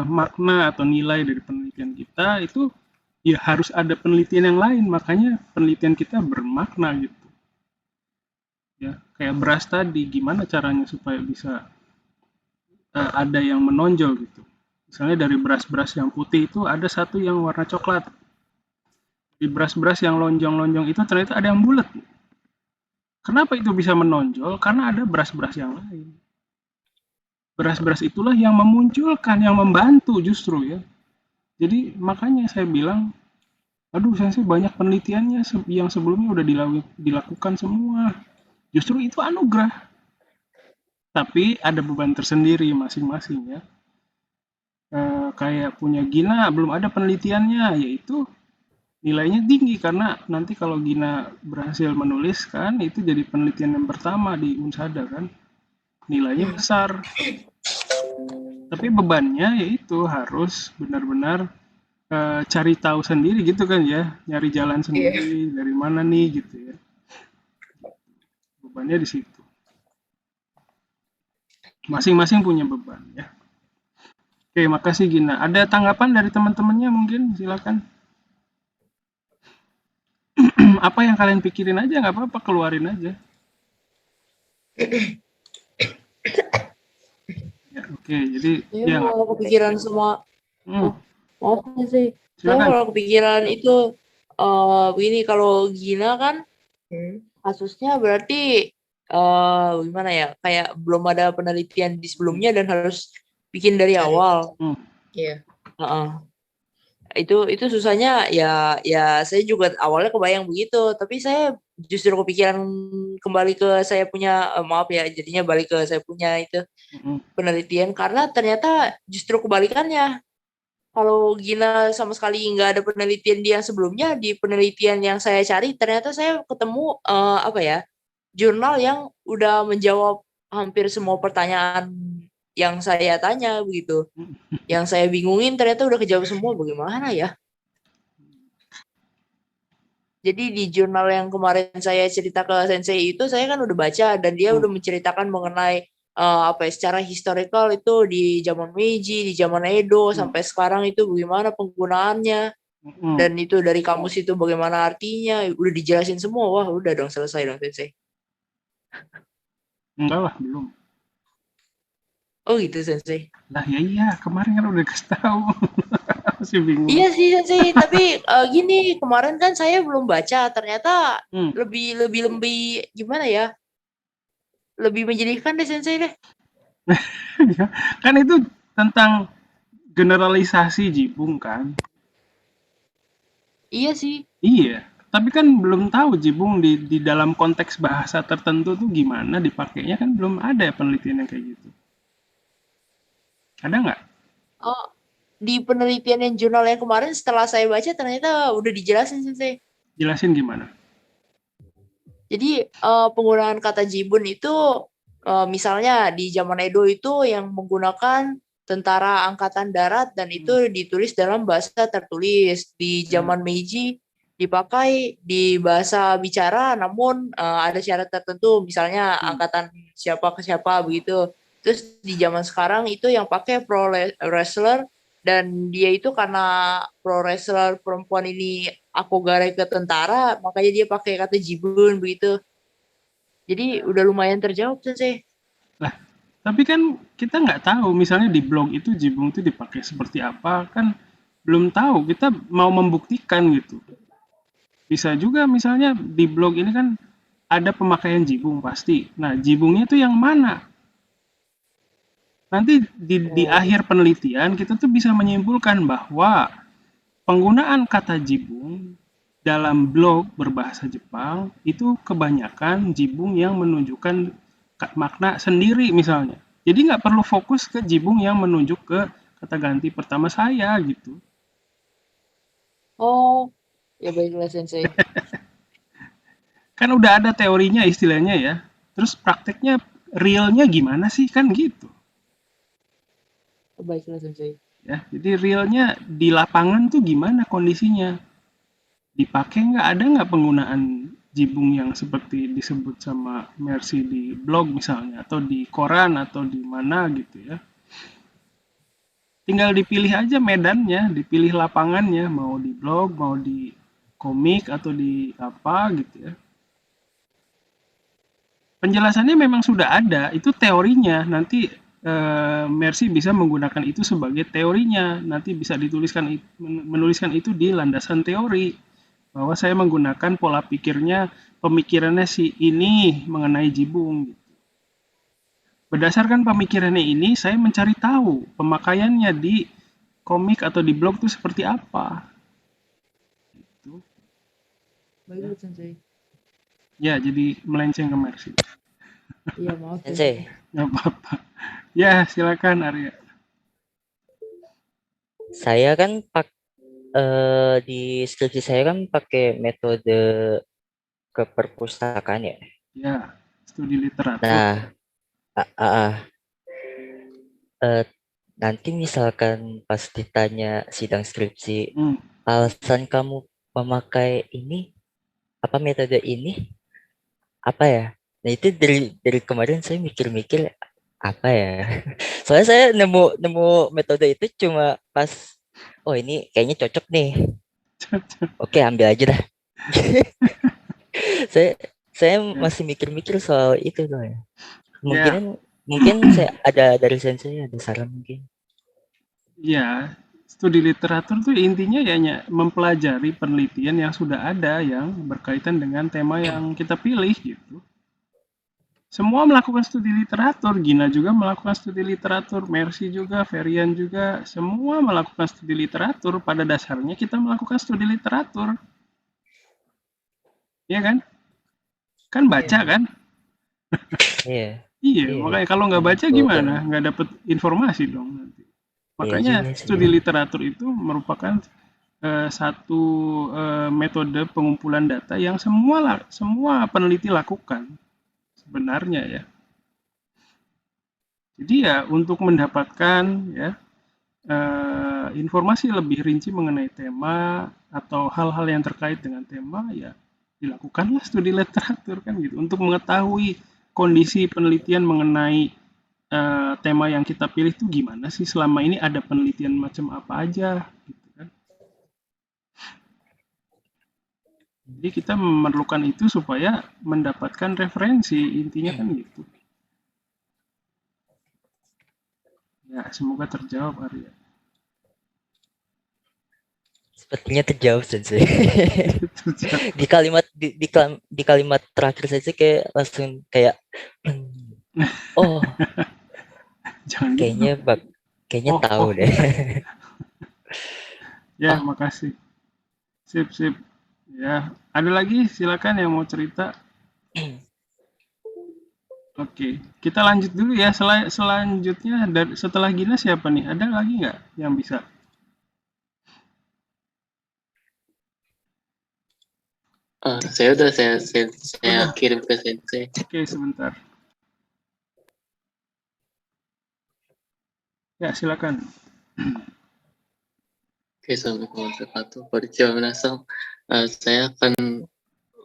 makna atau nilai dari penelitian kita itu ya harus ada penelitian yang lain, makanya penelitian kita bermakna gitu ya. Kayak beras tadi, gimana caranya supaya bisa ada yang menonjol gitu. Misalnya dari beras-beras yang putih itu ada satu yang warna coklat, di beras-beras yang lonjong-lonjong itu ternyata ada yang bulat. Kenapa itu bisa menonjol? Karena ada beras-beras yang lain. Beras-beras itulah yang memunculkan, yang membantu justru ya. Jadi makanya saya bilang, aduh saya sih banyak penelitiannya yang sebelumnya udah dilakukan semua. Justru itu anugerah. Tapi ada beban tersendiri masing-masing ya. Kayak punya Gina belum ada penelitiannya, yaitu nilainya tinggi karena nanti kalau Gina berhasil menuliskan itu jadi penelitian yang pertama di Unsada kan, nilainya besar. Tapi bebannya yaitu harus benar-benar cari tahu sendiri gitu kan ya, nyari jalan sendiri dari mana nih gitu ya. Bebannya di situ. Masing-masing punya beban ya. Oke, makasih Gina. Ada tanggapan dari teman-temannya mungkin? Silakan. apa yang kalian pikirin aja, nggak apa-apa, keluarin aja. Ya, oke, jadi Saya ya nggak. kalau kepikiran semua, Hmm, maaf nih sih. Saya silakan. kalau kepikiran itu begini, kalau Gina kan Hmm. kasusnya berarti gimana ya? Kayak belum ada penelitian di sebelumnya dan harus bikin dari Dari- awal. Iya. Heeh. Itu susahnya ya saya juga awalnya kebayang begitu, tapi saya justru kepikiran kembali ke saya punya maaf ya, jadinya balik ke saya punya itu Mm-mm. penelitian karena ternyata justru kebalikannya. Kalau Gina sama sekali nggak ada penelitian di yang sebelumnya, di penelitian yang saya cari ternyata saya ketemu apa ya, jurnal yang udah menjawab hampir semua pertanyaan yang saya tanya begitu. Yang saya bingungin ternyata udah kejawab semua, bagaimana ya? Jadi di jurnal yang kemarin saya cerita ke Sensei itu saya kan udah baca dan dia udah menceritakan mengenai apa ya, secara historical itu di zaman Meiji, di zaman Edo sampai sekarang itu bagaimana penggunaannya dan itu dari kamus itu bagaimana artinya, udah dijelasin semua. Wah, udah dong, selesai dong Sensei. Enggak lah, belum. Oh gitu Sensei. Lah ya iya, kemarin kan udah kasih tahu. Masih bingung. Iya sih Sensei, tapi gini, kemarin kan saya belum baca, ternyata Hmm. lebih gimana ya? Lebih menjadikan deh Sensei deh. Kan itu tentang generalisasi Jibung kan. Iya sih. Iya, tapi kan belum tahu Jibung di dalam konteks bahasa tertentu tuh gimana dipakainya, kan belum ada penelitian yang kayak gitu. Ada nggak? Oh, di penelitian yang jurnal yang kemarin setelah saya baca ternyata udah dijelasin Sensei. Jelasin gimana? Jadi penggunaan kata jibun itu misalnya di zaman Edo itu yang menggunakan tentara angkatan darat dan itu ditulis dalam bahasa tertulis. Di zaman Meiji dipakai di bahasa bicara, namun ada syarat tertentu, misalnya angkatan siapa ke siapa begitu. Terus di zaman sekarang itu yang pakai pro wrestler, dan dia itu karena pro wrestler perempuan ini akogare ke tentara, makanya dia pakai kata jibun begitu. Jadi udah lumayan terjawab Sensei. Lah, tapi kan kita nggak tahu misalnya di blog itu Jibung itu dipakai seperti apa, kan belum tahu. Kita mau membuktikan gitu. Bisa juga misalnya di blog ini kan ada pemakaian Jibung pasti. Nah, Jibungnya itu yang mana? Nanti di akhir penelitian kita tuh bisa menyimpulkan bahwa penggunaan kata jibung dalam blog berbahasa Jepang itu kebanyakan jibung yang menunjukkan makna sendiri misalnya. Jadi nggak perlu fokus ke jibung yang menunjuk ke kata ganti pertama saya gitu. Oh, ya baiklah Sensei. Kan udah ada teorinya istilahnya ya. Terus prakteknya realnya gimana sih kan gitu. Baiklah Sensei. Ya, jadi realnya di lapangan tuh gimana kondisinya? Dipakai nggak, ada nggak penggunaan jibung yang seperti disebut sama Mercy di blog misalnya, atau di koran, atau di mana gitu ya. Tinggal dipilih aja medannya, dipilih lapangannya, mau di blog, mau di komik, atau di apa gitu ya. Penjelasannya memang sudah ada, itu teorinya. Nanti Mercy bisa menggunakan itu sebagai teorinya. Nanti bisa menuliskan itu di landasan teori. Bahwa saya menggunakan pola pikirnya, pemikirannya si ini mengenai jibung. Berdasarkan pemikirannya ini, saya mencari tahu pemakaiannya di komik atau di blog itu seperti apa. Gitu. Baiklah Sensei. Ya, jadi melenceng ke Mercy. Iya maaf Sensei, Nggak apa-apa. Ya, silakan Arya. saya kan di skripsi saya kan pakai metode keperpustakaan ya. Ya, studi literatur. Nah, eh, nanti misalkan pas ditanya sidang skripsi, alasan kamu memakai ini, apa metode ini, apa ya? Nah itu dari kemarin saya mikir-mikir apa ya. Soalnya saya nemu metode itu cuma pas, oh ini kayaknya cocok nih. Oke, ambil aja dah. Saya saya Ya. masih mikir-mikir soal itu tuh ya. Ya, Mungkin saya ada dari sensei ada saran mungkin. ya, studi literatur tuh intinya ya mempelajari penelitian yang sudah ada yang berkaitan dengan tema yang kita pilih gitu. Semua melakukan studi literatur, Gina juga melakukan studi literatur, Mercy juga, Ferian juga, semua melakukan studi literatur. Pada dasarnya kita melakukan studi literatur, ya kan? Kan baca Iya. kan? Iya. Iya, Iya. makanya kalau nggak baca Walaupun gimana? Nggak dapet informasi dong nanti. iya Makanya juga sih. studi literatur itu merupakan satu metode pengumpulan data yang semua peneliti lakukan sebenarnya ya. Jadi ya untuk mendapatkan ya informasi lebih rinci mengenai tema atau hal-hal yang terkait dengan tema ya dilakukanlah studi literatur kan gitu untuk mengetahui kondisi penelitian mengenai tema yang kita pilih itu gimana sih selama ini ada penelitian macam apa aja gitu kan. Jadi kita memerlukan itu supaya mendapatkan referensi intinya kan gitu. Ya semoga terjawab Arya. Sepertinya terjawab sensei. di kalimat terakhir saja kayak langsung kayak oh Jangan gitu. kayaknya Oh, tahu oh. deh. Ya, makasih. Sip, sip. Ya, ada lagi silakan yang mau cerita. Oke, kita lanjut dulu ya. Selanjutnya setelah Gina siapa nih? Ada lagi nggak yang bisa? Saya udah saya kirim ke sensei. Oke, sebentar. Ya, silakan. Oke, Assalamualaikum warahmatullahi wabarakatuh. Konnichiwa minasan. Saya akan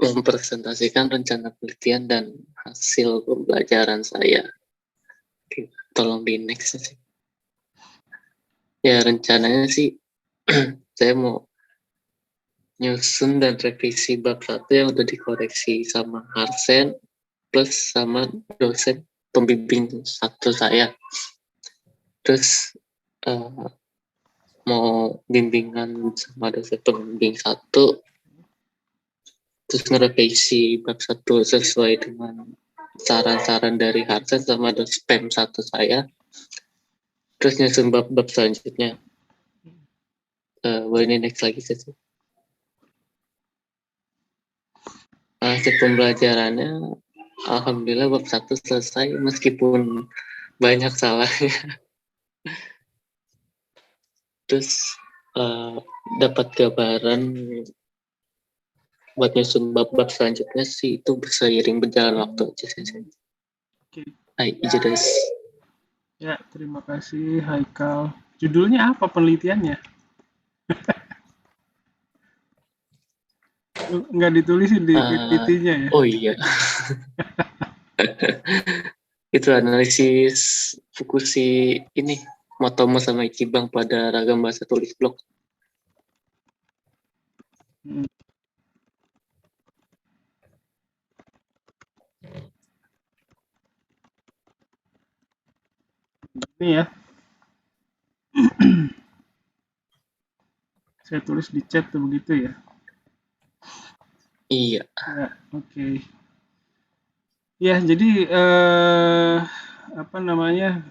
mempresentasikan rencana penelitian dan hasil pembelajaran saya. Oke, tolong di next aja. Ya, rencananya sih saya mau nyusun dan revisi bab 1 yang udah dikoreksi sama Harsen plus sama dosen pembimbing satu saya. Terus mau bimbingan sama dosen pembimbing satu, terus ngerevisi bab 1 sesuai dengan saran-saran dari Harsen sama dosen PEM satu saya. Terus nyusun bab-bab selanjutnya. Ini next lagi sih. Hasil pembelajarannya alhamdulillah bab 1 selesai meskipun banyak salahnya. Terus dapat gambaran buat nyusun bab-bab selanjutnya sih itu seiring berjalan waktu aja sih. Oke. Hai, Ijedes. Ya, terima kasih Haikal. Judulnya apa penelitiannya? Nggak ditulisin di PPT-nya ya? Oh iya. Itu analisis Fukushi ini Motomo sama Ichibang pada ragam bahasa tulis blok. Ini ya. Saya tulis di chat tuh begitu ya. Iya. Ya, oke. Ya, jadi apa namanya?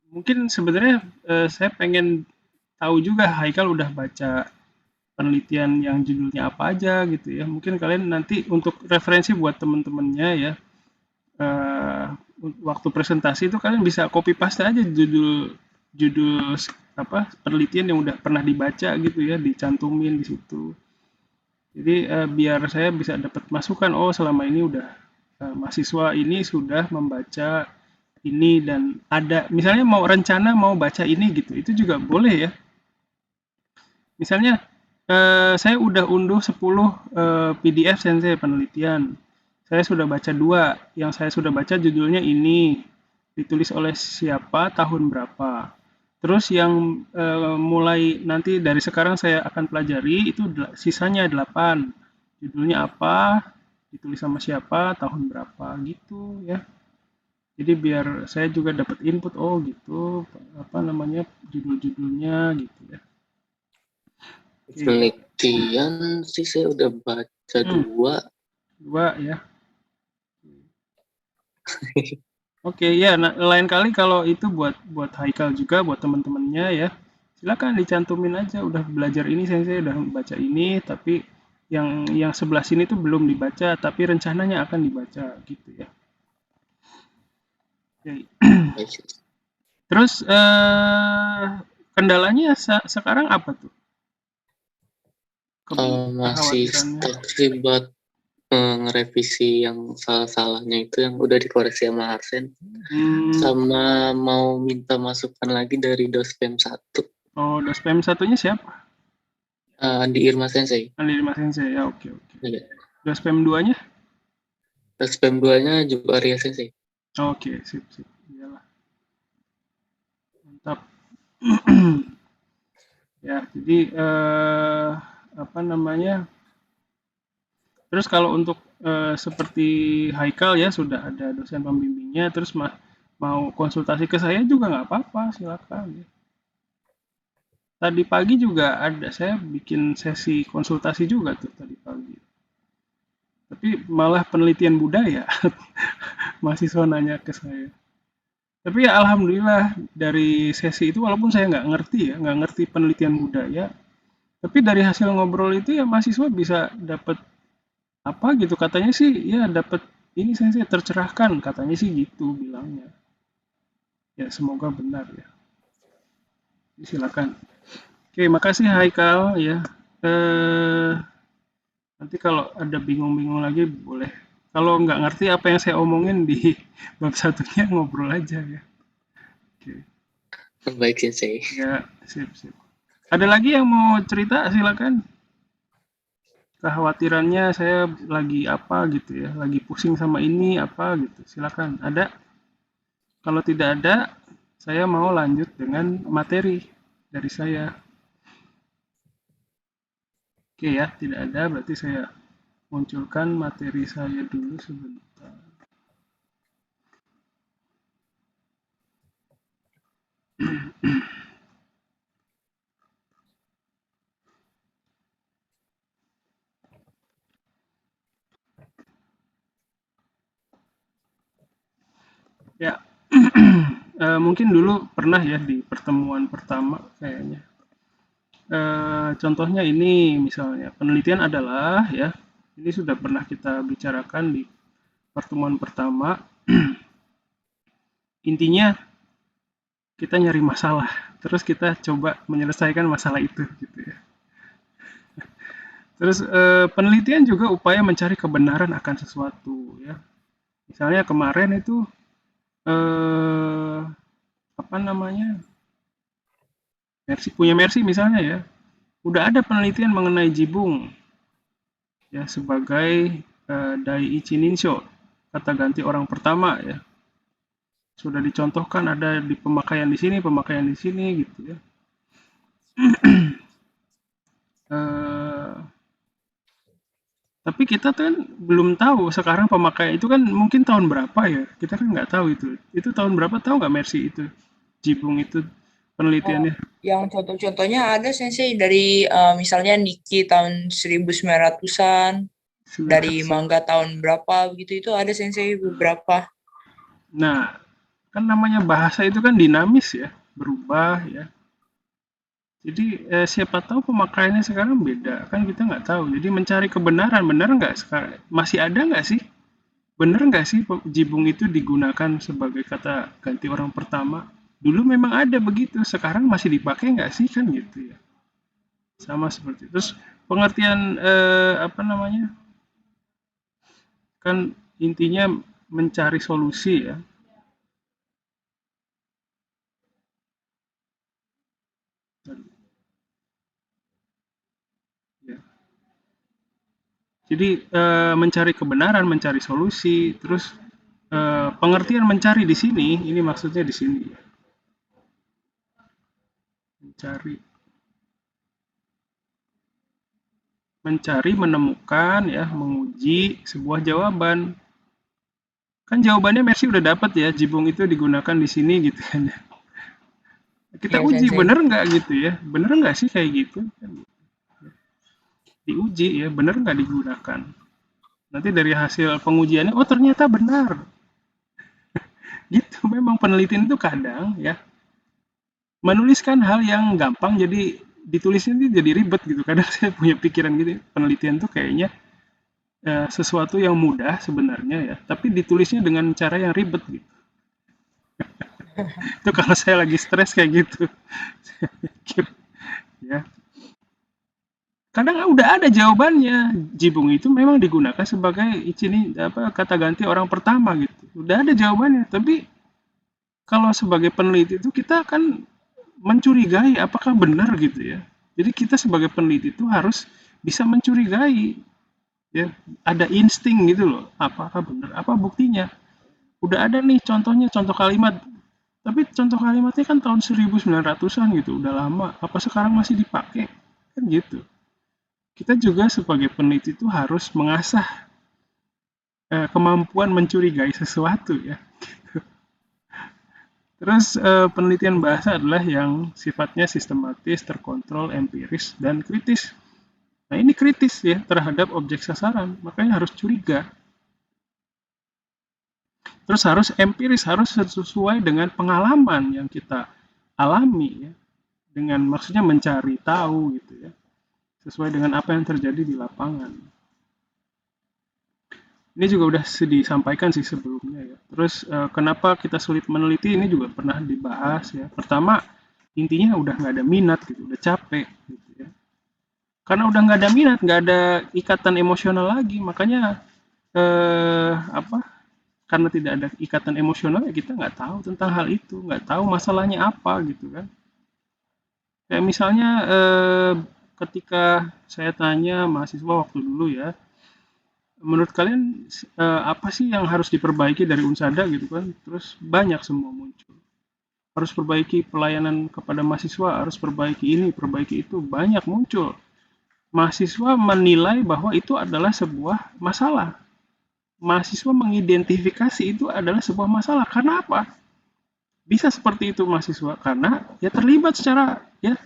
Mungkin sebenarnya saya pengen tahu juga Haikal udah baca penelitian yang judulnya apa aja gitu ya. Mungkin kalian nanti untuk referensi buat teman-temannya ya. Waktu presentasi itu kalian bisa copy paste aja judul apa penelitian yang udah pernah dibaca gitu ya, dicantumin di situ. Jadi biar saya bisa dapat masukan, oh selama ini udah mahasiswa ini sudah membaca ini dan ada misalnya mau rencana mau baca ini gitu, itu juga boleh ya. Misalnya saya udah unduh 10 PDF Sensei penelitian. Saya sudah baca 2, yang saya sudah baca judulnya ini, ditulis oleh siapa, tahun berapa. Terus yang mulai nanti dari sekarang saya akan pelajari itu sisanya 8. Judulnya apa, ditulis sama siapa, tahun berapa gitu ya. Jadi biar saya juga dapat input, oh gitu, apa namanya, judul-judulnya gitu ya. Oke, Penelitian sih saya udah baca 2 ya. Oke, ya, nah, lain kali kalau itu buat Haikal juga, buat teman-temannya ya, silakan dicantumin aja, udah belajar ini, saya udah baca ini, tapi yang sebelah sini tuh belum dibaca, tapi rencananya akan dibaca gitu ya. Oke. Terus kendalanya sekarang apa tuh? Masih stuck sih buat ngerevisi yang salah-salahnya itu yang udah dikoreksi sama Arsen. Sama mau minta masukan lagi dari Dospem 1. Oh, Dospem 1-nya siapa? Andi Irma Sensei. Andi Irma Sensei, ya, oke. Iya. Dospem 2-nya? Dospem 2-nya juga Arya Sensei. Oke, sip. Iyalah. Mantap. Ya, jadi apa namanya? Terus kalau untuk seperti Haikal ya sudah ada dosen pembimbingnya, terus mau konsultasi ke saya juga nggak apa-apa, silakan. Tadi pagi juga ada, saya bikin sesi konsultasi juga tuh tadi pagi. Tapi malah penelitian budaya, mahasiswa nanya ke saya. Tapi ya alhamdulillah dari sesi itu walaupun saya nggak ngerti penelitian budaya, tapi dari hasil ngobrol itu ya mahasiswa bisa dapat apa gitu, katanya sih ya dapat ini, saya tercerahkan katanya sih gitu bilangnya. Ya semoga benar ya. Silakan. Oke, makasih Haikal ya. Nanti kalau ada bingung-bingung lagi boleh. Kalau nggak ngerti apa yang saya omongin di bab satunya ngobrol aja ya. Oke. Baik Sensei. Ya, sip. Ada lagi yang mau cerita, silakan. Kekhawatirannya saya lagi apa gitu ya, lagi pusing sama ini apa gitu, silakan. Ada? Kalau tidak ada, saya mau lanjut dengan materi dari saya. Oke ya, tidak ada, berarti saya munculkan materi saya dulu sebentar. Ya, mungkin dulu pernah ya di pertemuan pertama kayaknya. Contohnya ini misalnya, penelitian adalah ya, ini sudah pernah kita bicarakan di pertemuan pertama. Intinya kita nyari masalah, terus kita coba menyelesaikan masalah itu gitu ya. Terus penelitian juga upaya mencari kebenaran akan sesuatu ya. Misalnya kemarin itu apa namanya, Mercy misalnya ya, udah ada penelitian mengenai jibung ya sebagai dai ichi ninsho, kata ganti orang pertama ya. Sudah dicontohkan ada di pemakaian di sini gitu ya. Tapi kita kan belum tahu sekarang pemakaian itu kan mungkin tahun berapa ya, kita kan nggak tahu itu tahun berapa, tahu nggak Mercy itu jibung itu penelitiannya? Yang contoh-contohnya ada Sensei dari misalnya Niki tahun 1900-an, dari manga tahun berapa begitu, itu ada Sensei beberapa. Nah, kan namanya bahasa itu kan dinamis ya, berubah ya. Jadi siapa tahu pemakaiannya sekarang beda, kan kita nggak tahu. Jadi mencari kebenaran, benar nggak sekarang, masih ada nggak sih? Benar nggak sih jibung itu digunakan sebagai kata ganti orang pertama? Dulu memang ada begitu, sekarang masih dipakai nggak sih, kan gitu ya. Sama seperti itu. Terus pengertian apa namanya? Kan intinya mencari solusi ya. Jadi mencari kebenaran, mencari solusi, terus pengertian mencari di sini, ini maksudnya di sini. mencari, menemukan, ya, menguji sebuah jawaban. Kan jawabannya Mercy udah dapat ya, jibung itu digunakan di sini gitu kan. Kita Ya, uji Sensei. bener nggak gitu ya, bener nggak sih kayak gitu? Diuji ya, bener nggak digunakan. Nanti dari hasil pengujiannya, oh ternyata benar. Gitu, memang penelitian itu kadang ya menuliskan hal yang gampang jadi ditulisnya itu jadi ribet gitu. Kadang saya punya pikiran gitu, penelitian tuh kayaknya sesuatu yang mudah sebenarnya ya, tapi ditulisnya dengan cara yang ribet gitu. Itu kalau saya lagi stres kayak gitu. Ya. Kadang udah ada jawabannya. Jibung itu memang digunakan sebagai kata ganti orang pertama gitu. Udah ada jawabannya, tapi kalau sebagai peneliti itu kita akan mencurigai apakah benar gitu ya. Jadi kita sebagai peneliti itu harus bisa mencurigai ya, ada insting gitu loh. Apakah benar? Apa buktinya? Udah ada nih contohnya, contoh kalimat. Tapi contoh kalimatnya kan tahun 1900-an gitu, udah lama. Apa sekarang masih dipakai? Kan gitu. Kita juga sebagai peneliti itu harus mengasah kemampuan mencurigai sesuatu ya. Terus penelitian bahasa adalah yang sifatnya sistematis, terkontrol, empiris, dan kritis. Nah ini kritis ya terhadap objek sasaran, makanya harus curiga. Terus harus empiris, harus sesuai dengan pengalaman yang kita alami ya. Dengan maksudnya mencari tahu gitu ya. Sesuai dengan apa yang terjadi di lapangan. Ini juga udah disampaikan sih sebelumnya ya. Terus kenapa kita sulit meneliti ini juga pernah dibahas ya. Pertama, intinya udah nggak ada minat gitu, udah capek gitu ya. Karena udah nggak ada minat, nggak ada ikatan emosional lagi, makanya karena tidak ada ikatan emosional ya kita nggak tahu tentang hal itu, nggak tahu masalahnya apa gitu kan. Kayak misalnya ketika saya tanya mahasiswa waktu dulu ya, menurut kalian apa sih yang harus diperbaiki dari Unsada gitu kan? Terus banyak semua muncul. Harus perbaiki pelayanan kepada mahasiswa, harus perbaiki ini, perbaiki itu, banyak muncul. Mahasiswa menilai bahwa itu adalah sebuah masalah. Mahasiswa mengidentifikasi itu adalah sebuah masalah. Karena apa? Bisa seperti itu mahasiswa karena ya terlibat secara ya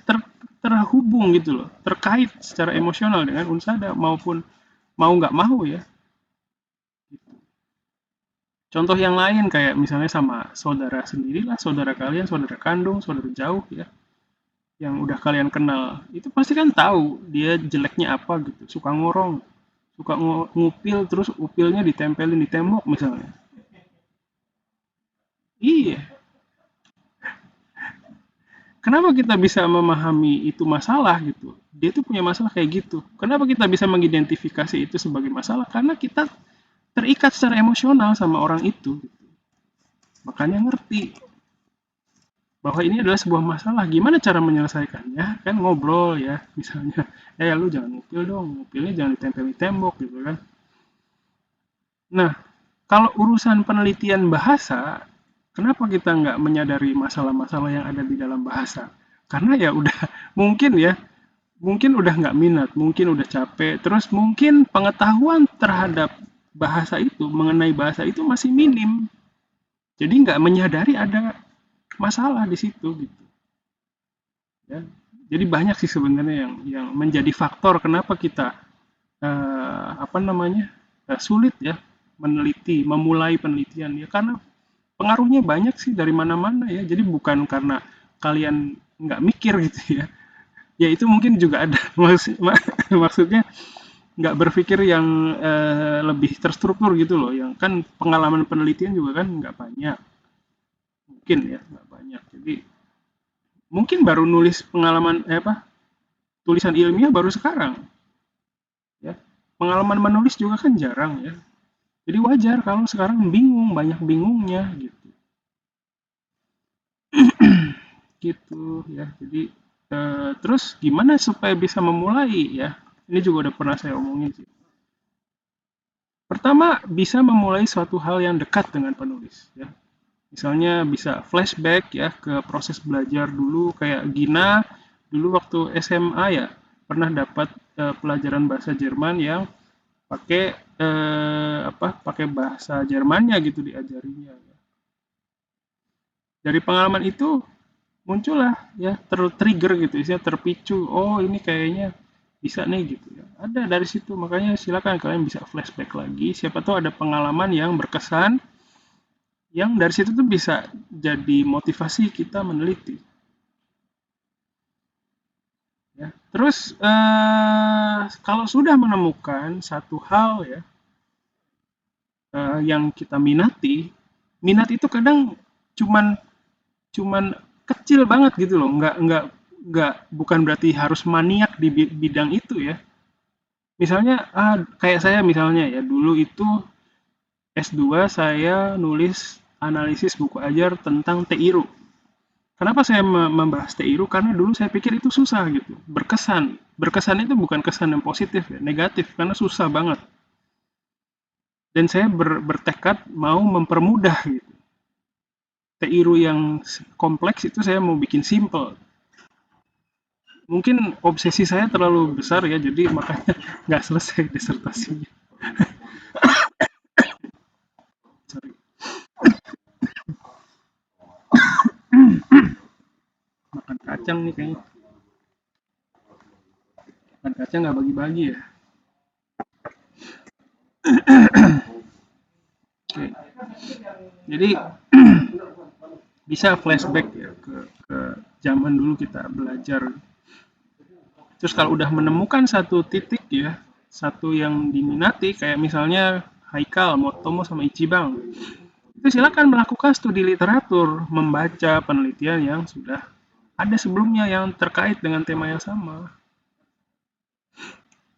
terhubung gitu loh, terkait secara emosional dengan Unsada maupun mau nggak mau ya. Contoh yang lain kayak misalnya sama saudara sendirilah, saudara kalian, saudara kandung, saudara jauh ya, yang udah kalian kenal, itu pasti kan tahu dia jeleknya apa gitu, suka ngorong, suka ngupil, terus upilnya ditempelin di tembok misalnya. Iya, kenapa kita bisa memahami itu masalah gitu? Dia tuh punya masalah kayak gitu. Kenapa kita bisa mengidentifikasi itu sebagai masalah? Karena kita terikat secara emosional sama orang itu. Makanya ngerti bahwa ini adalah sebuah masalah. Gimana cara menyelesaikannya? Kan ngobrol ya, misalnya, lu jangan ngupil dong, ngupilnya jangan ditempel di tembok gitu kan. Nah, kalau urusan penelitian bahasa, kenapa kita nggak menyadari masalah-masalah yang ada di dalam bahasa? Karena ya udah mungkin udah nggak minat, mungkin udah capek, terus mungkin pengetahuan terhadap bahasa itu, mengenai bahasa itu masih minim. Jadi nggak menyadari ada masalah di situ gitu. Ya. Jadi banyak sih sebenarnya yang menjadi faktor kenapa kita sulit ya meneliti, memulai penelitian ya karena pengaruhnya banyak sih dari mana-mana ya. Jadi bukan karena kalian nggak mikir gitu ya. Ya itu mungkin juga ada maksudnya nggak berpikir yang lebih terstruktur gitu loh. Yang kan pengalaman penelitian juga kan nggak banyak. Mungkin ya nggak banyak. Jadi mungkin baru nulis pengalaman tulisan ilmiah baru sekarang. Ya. Pengalaman menulis juga kan jarang ya. Jadi wajar kalau sekarang bingung, banyak bingungnya gitu. Gitu ya. Jadi terus gimana supaya bisa memulai ya? Ini juga udah pernah saya omongin sih. Pertama, bisa memulai suatu hal yang dekat dengan penulis ya. Misalnya bisa flashback ya ke proses belajar dulu, kayak Gina dulu waktu SMA ya pernah dapat pelajaran bahasa Jerman yang pakai pakai bahasa Jermannya gitu diajarinya. Dari pengalaman itu muncullah ya trigger gitu, isinya terpicu. Oh ini kayaknya bisa nih gitu ya. Ada dari situ, makanya silakan kalian bisa flashback lagi. Siapa tahu ada pengalaman yang berkesan, yang dari situ tuh bisa jadi motivasi kita meneliti. Ya. Terus kalau sudah menemukan satu hal ya yang kita minati, minat itu kadang cuman kecil banget gitu loh, bukan berarti harus maniak di bidang itu ya. Misalnya kayak saya misalnya ya, dulu itu S2 saya nulis analisis buku ajar tentang TIRU. Kenapa saya membahas TIRU? Karena dulu saya pikir itu susah gitu, berkesan. Berkesan itu bukan kesan yang positif ya, negatif, karena susah banget. Dan saya bertekad mau mempermudah gitu. TIRU yang kompleks itu saya mau bikin simple. Mungkin obsesi saya terlalu besar ya, jadi makanya nggak selesai disertasinya. Sorry. Makan kacang nih kayaknya. Makan kacang nggak bagi-bagi ya. Oke. Jadi bisa flashback ya ke zaman dulu kita belajar. Terus kalau udah menemukan satu titik ya, satu yang diminati, kayak misalnya Haikal, Motomo, sama Ichiban, itu silakan melakukan studi literatur, membaca penelitian yang sudah ada sebelumnya yang terkait dengan tema yang sama.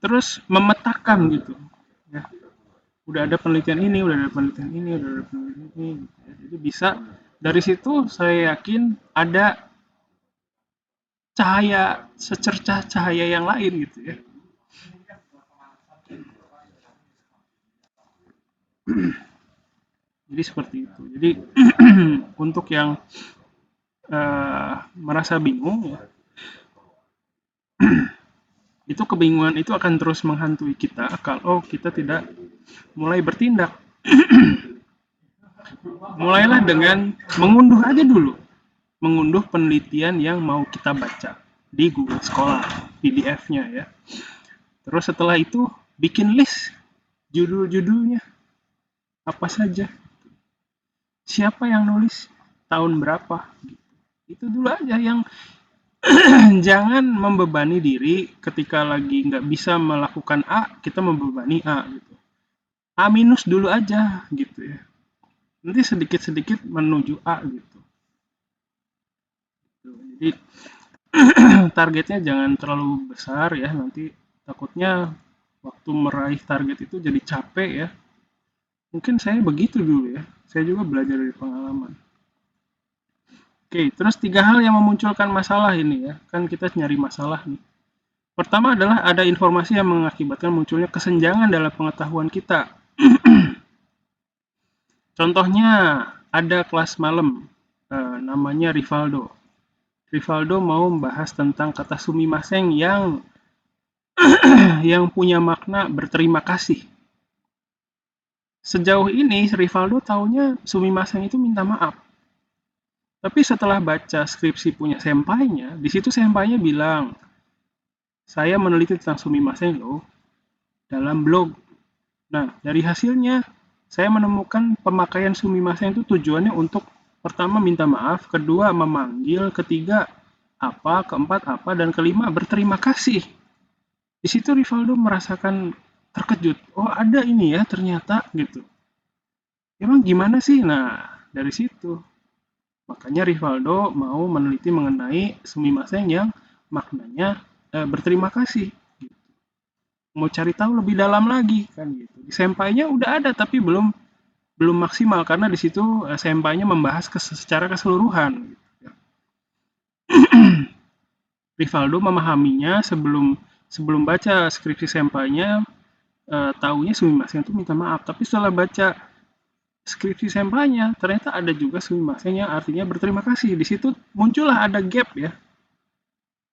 Terus memetakan gitu ya. Udah ada penelitian ini, udah ada penelitian ini, udah ada penelitian ini gitu ya. Jadi bisa dari situ saya yakin ada cahaya, secercah cahaya yang lain gitu ya. Jadi seperti itu. Jadi untuk yang merasa bingung ya, itu kebingungan itu akan terus menghantui kita kalau kita tidak mulai bertindak. Mulailah dengan mengunduh aja dulu, mengunduh penelitian yang mau kita baca di Google Scholar, PDF-nya ya. Terus setelah itu bikin list judul-judulnya apa saja, siapa yang nulis, tahun berapa, itu dulu aja yang jangan membebani diri ketika lagi nggak bisa melakukan A, kita membebani A gitu. A minus dulu aja gitu ya. Nanti sedikit-sedikit menuju A gitu. Jadi targetnya jangan terlalu besar ya, nanti takutnya waktu meraih target itu jadi capek ya. Mungkin saya begitu dulu ya, saya juga belajar dari pengalaman. Oke, terus 3 hal yang memunculkan masalah ini ya, kan kita nyari masalah nih. Pertama adalah ada informasi yang mengakibatkan munculnya kesenjangan dalam pengetahuan kita. Contohnya ada kelas malam, namanya Rivaldo. Rivaldo mau membahas tentang kata sumimasen yang yang punya makna berterima kasih. Sejauh ini Rivaldo taunya sumimasen itu minta maaf. Tapi setelah baca skripsi punya senpainya, di situ senpainya bilang, saya meneliti tentang sumimasen loh dalam blog. Nah, dari hasilnya saya menemukan pemakaian sumimasen itu tujuannya untuk pertama minta maaf, kedua memanggil, ketiga apa, keempat apa, dan kelima berterima kasih. Di situ Rivaldo merasakan terkejut. Oh, ada ini ya ternyata gitu. Emang gimana sih? Nah, dari situ makanya Rivaldo mau meneliti mengenai sumimasen yang maknanya berterima kasih. Gitu. Mau cari tahu lebih dalam lagi kan gitu. Di senpainya udah ada tapi belum maksimal karena di situ senpainya membahas secara keseluruhan. Gitu. Rivaldo memahaminya sebelum baca skripsi senpainya, taunya sumimasen itu minta maaf. Tapi setelah baca skripsi sampelnya, ternyata ada juga sumimasen yang artinya berterima kasih. Di situ muncullah ada gap ya.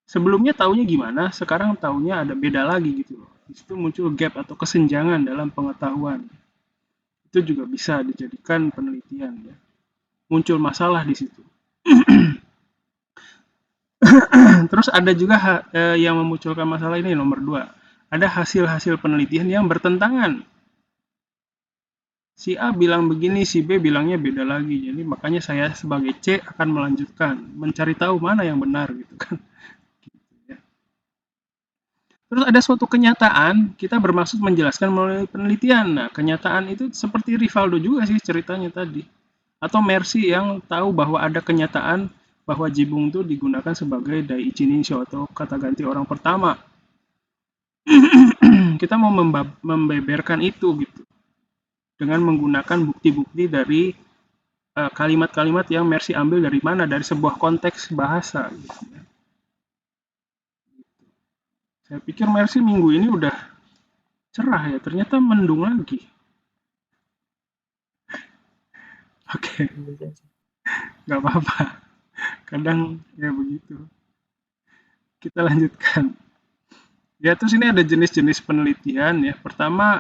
Sebelumnya taunya gimana, sekarang taunya ada beda lagi gitu loh. Di situ muncul gap atau kesenjangan dalam pengetahuan. Itu juga bisa dijadikan penelitian ya. Muncul masalah di situ. Terus ada juga yang memunculkan masalah ini nomor 2. Ada hasil-hasil penelitian yang bertentangan. Si A bilang begini, si B bilangnya beda lagi. Jadi makanya saya sebagai C akan melanjutkan, mencari tahu mana yang benar gitu kan. Terus ada suatu kenyataan, kita bermaksud menjelaskan melalui penelitian. Nah, kenyataan itu seperti Rivaldo juga sih ceritanya tadi. Atau Mercy yang tahu bahwa ada kenyataan bahwa jibung itu digunakan sebagai Daiichi Ninsho atau kata ganti orang pertama. Kita mau membeberkan itu gitu. Dengan menggunakan bukti-bukti dari kalimat-kalimat yang Mercy ambil dari mana? Dari sebuah konteks bahasa. Gitu. Saya pikir Mercy minggu ini udah cerah ya, ternyata mendung lagi. Oke, nggak apa-apa. Kadang ya begitu. Kita lanjutkan. Ya, terus ini ada jenis-jenis penelitian ya. Pertama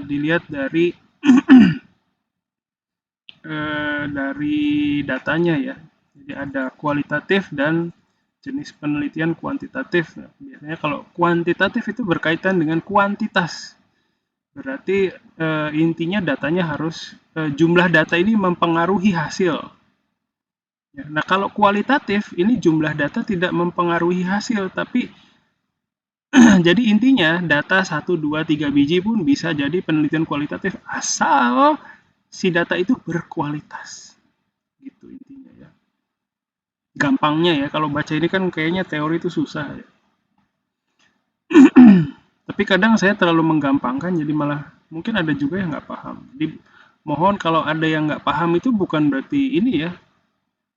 dilihat dari dari datanya ya. Jadi ada kualitatif dan jenis penelitian kuantitatif. Nah, biasanya kalau kuantitatif itu berkaitan dengan kuantitas. Berarti intinya datanya harus jumlah data ini mempengaruhi hasil. Ya, nah, kalau kualitatif ini jumlah data tidak mempengaruhi hasil, tapi jadi intinya data 1, 2, 3 biji pun bisa jadi penelitian kualitatif asal si data itu berkualitas. Gitu intinya ya. Gampangnya ya, kalau baca ini kan kayaknya teori itu susah ya. Tapi kadang saya terlalu menggampangkan jadi malah mungkin ada juga yang nggak paham. Mohon kalau ada yang nggak paham itu bukan berarti ini ya.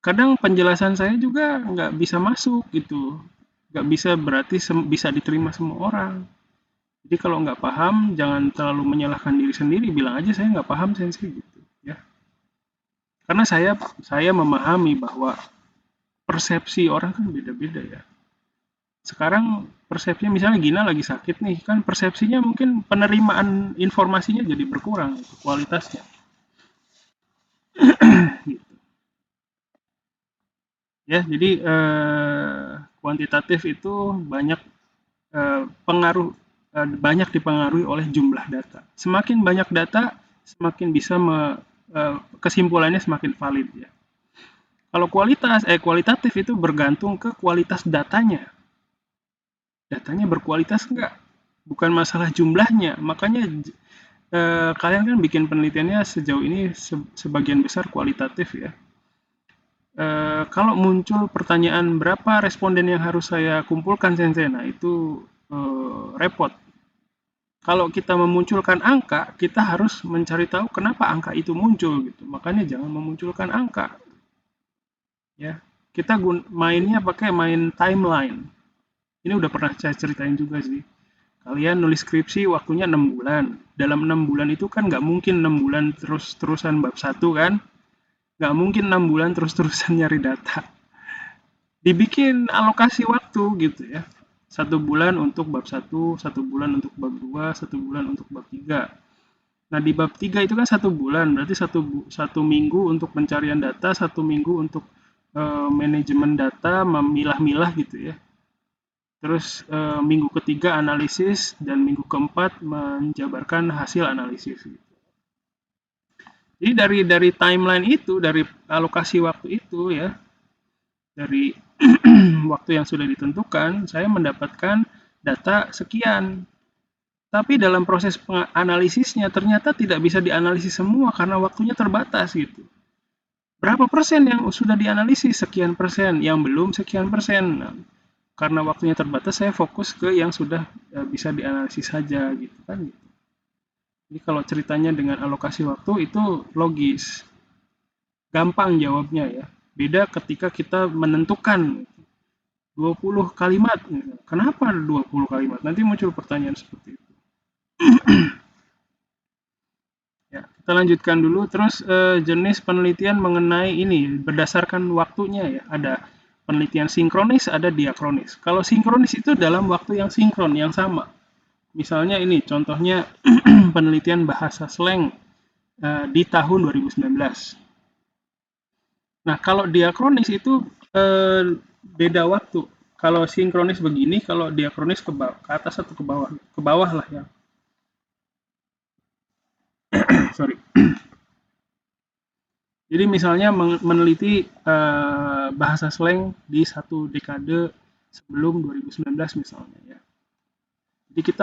Kadang penjelasan saya juga nggak bisa masuk gitu. Nggak bisa berarti bisa diterima semua orang. Jadi kalau nggak paham, jangan terlalu menyalahkan diri sendiri. Bilang aja saya nggak paham sensei gitu, ya. Karena saya memahami bahwa persepsi orang kan beda-beda ya. Sekarang persepsinya misalnya Gina lagi sakit nih, kan persepsinya mungkin penerimaan informasinya jadi berkurang, gitu, kualitasnya. Gitu. Ya, jadi kuantitatif itu banyak banyak dipengaruhi oleh jumlah data. Semakin banyak data, semakin bisa kesimpulannya semakin valid ya. Kalau kualitatif itu bergantung ke kualitas datanya. Datanya berkualitas enggak? Bukan masalah jumlahnya. Makanya kalian kan bikin penelitiannya sejauh ini sebagian besar kualitatif ya. Kalau muncul pertanyaan berapa responden yang harus saya kumpulkan sensei, nah itu repot. Kalau kita memunculkan angka, kita harus mencari tahu kenapa angka itu muncul gitu. Makanya jangan memunculkan angka. Ya, kita mainnya pakai main timeline. Ini udah pernah saya ceritain juga sih. Kalian nulis skripsi waktunya 6 bulan. Dalam 6 bulan itu kan nggak mungkin 6 bulan terus-terusan bab 1 kan. Nggak mungkin 6 bulan terus-terusan nyari data. Dibikin alokasi waktu gitu ya. 1 bulan untuk bab 1, 1 bulan untuk bab 2, 1 bulan untuk bab 3. Nah, di bab 3 itu kan 1 bulan, berarti 1 minggu untuk pencarian data, 1 minggu untuk manajemen data, memilah-milah gitu ya. Terus minggu ketiga analisis, dan minggu keempat menjabarkan hasil analisis. Gitu. Jadi dari timeline itu, dari alokasi waktu itu ya, dari waktu yang sudah ditentukan, saya mendapatkan data sekian. Tapi dalam proses analisisnya ternyata tidak bisa dianalisis semua karena waktunya terbatas gitu. Berapa persen yang sudah dianalisis? Sekian persen. Yang belum sekian persen. Nah, karena waktunya terbatas, saya fokus ke yang sudah bisa dianalisis saja gitu kan. Gitu. Jadi kalau ceritanya dengan alokasi waktu itu logis. Gampang jawabnya ya. Beda ketika kita menentukan 20 kalimat. Kenapa 20 kalimat? Nanti muncul pertanyaan seperti itu. Ya, kita lanjutkan dulu. Terus jenis penelitian mengenai ini berdasarkan waktunya ya. Ada penelitian sinkronis, ada diakronis. Kalau sinkronis itu dalam waktu yang sinkron, yang sama. Misalnya ini contohnya penelitian bahasa slang di tahun 2019. Nah, kalau diakronis itu beda waktu. Kalau sinkronis begini, kalau diakronis ke atas atau ke bawah? Ke bawah lah ya. Sorry. Jadi misalnya meneliti bahasa slang di satu dekade sebelum 2019 misalnya ya. Jadi kita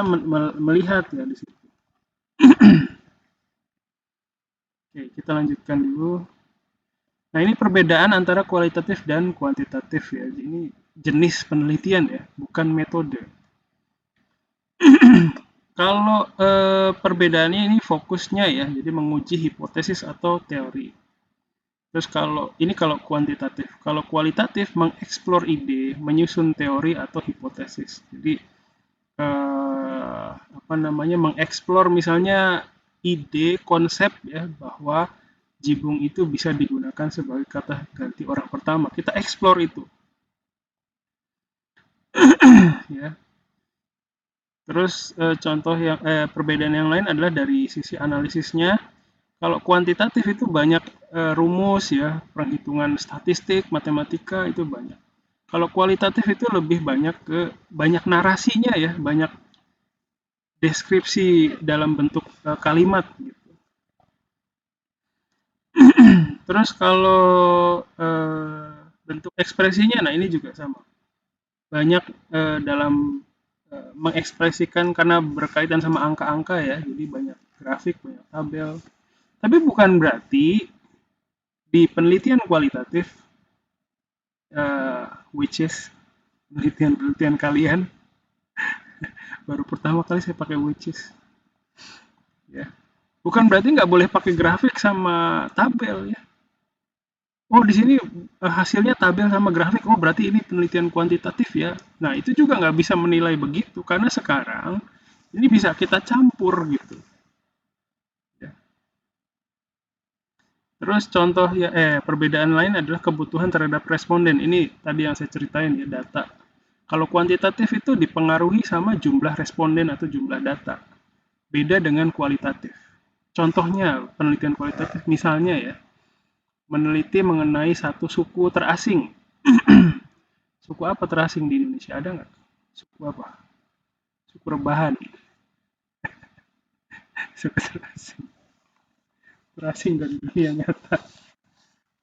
melihat ya di situ. Oke, kita lanjutkan dulu. Nah, ini perbedaan antara kualitatif dan kuantitatif ya. Ini jenis penelitian ya, bukan metode. Kalau perbedaannya ini fokusnya ya, jadi menguji hipotesis atau teori. Terus kalau kuantitatif, kalau kualitatif mengeksplor ide, menyusun teori atau hipotesis. Jadi mengeksplor misalnya ide, konsep ya bahwa jibung itu bisa digunakan sebagai kata ganti orang pertama. Kita eksplor itu. Ya. Terus contoh yang perbedaan yang lain adalah dari sisi analisisnya. Kalau kuantitatif itu banyak rumus ya, perhitungan statistik, matematika itu banyak. Kalau kualitatif itu lebih banyak narasinya ya, banyak deskripsi dalam bentuk kalimat gitu. Terus kalau bentuk ekspresinya, nah ini juga sama. Banyak dalam mengekspresikan karena berkaitan sama angka-angka ya, jadi banyak grafik, banyak tabel. Tapi bukan berarti di penelitian kualitatif, which is penelitian kalian, baru pertama kali saya pakai which is, ya. Bukan berarti nggak boleh pakai grafik sama tabel ya. Oh di sini hasilnya tabel sama grafik, oh berarti ini penelitian kuantitatif ya. Nah itu juga nggak bisa menilai begitu, karena sekarang ini bisa kita campur gitu. Ya. Terus contoh ya perbedaan lain adalah kebutuhan terhadap responden. Ini tadi yang saya ceritain ya, data. Kalau kuantitatif itu dipengaruhi sama jumlah responden atau jumlah data. Beda dengan kualitatif. Contohnya penelitian kualitatif misalnya ya, meneliti mengenai satu suku terasing. Suku apa terasing di Indonesia? Ada nggak? Suku apa? Suku rebahan. Suku terasing. Terasing dari dunia nyata.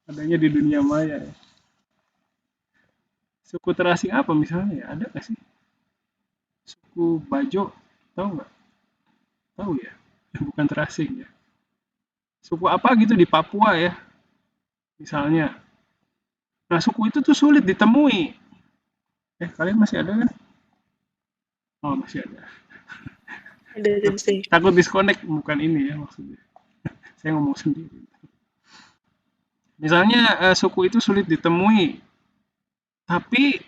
Adanya di dunia maya ya. Suku terasing apa misalnya ya? Ada nggak sih? Suku Bajo, tahu nggak? Tahu ya? Bukan terasing ya. Suku apa gitu di Papua ya? Misalnya. Nah, suku itu tuh sulit ditemui. Kalian masih ada kan? Oh, masih ada. Ada sih. Takut disconnect, bukan ini ya maksudnya. Saya ngomong sendiri. Misalnya suku itu sulit ditemui, tapi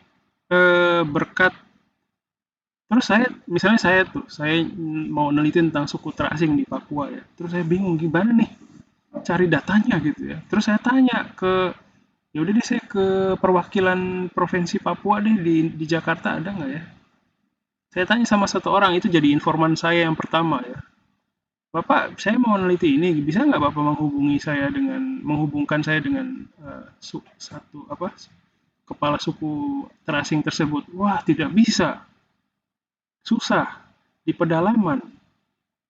berkat terus saya mau neliti tentang suku terasing di Papua ya. Terus saya bingung gimana nih cari datanya gitu ya. Terus saya tanya ya udah deh saya ke perwakilan provinsi Papua deh di Jakarta, ada nggak ya? Saya tanya sama satu orang, itu jadi informan saya yang pertama ya. Bapak, saya mau meneliti ini, bisa nggak Bapak menghubungkan saya dengan kepala suku terasing tersebut? Wah, tidak bisa. Susah. Di pedalaman.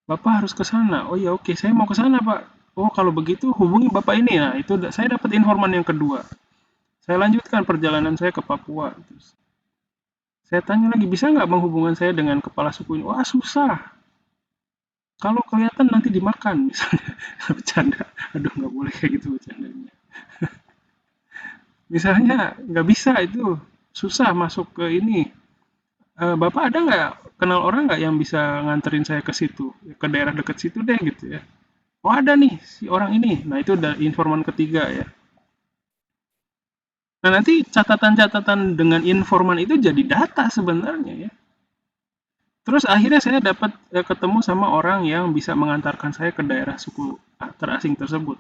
Bapak harus ke sana. Oh ya oke, saya mau ke sana Pak. Oh kalau begitu hubungi Bapak ini. Nah itu saya dapat informan yang kedua. Saya lanjutkan perjalanan saya ke Papua. Terus saya tanya lagi, bisa nggak menghubungkan saya dengan kepala suku ini? Wah susah. Kalau kelihatan nanti dimakan misalnya. Bercanda. Aduh nggak boleh kayak gitu bercandanya. Misalnya nggak bisa itu. Susah masuk ke ini. Bapak ada nggak kenal orang nggak yang bisa nganterin saya ke situ, ke daerah dekat situ deh gitu ya. Oh ada nih si orang ini. Nah itu udah informan ketiga ya. Nah nanti catatan-catatan dengan informan itu jadi data sebenarnya ya. Terus akhirnya saya dapat ketemu sama orang yang bisa mengantarkan saya ke daerah suku terasing tersebut.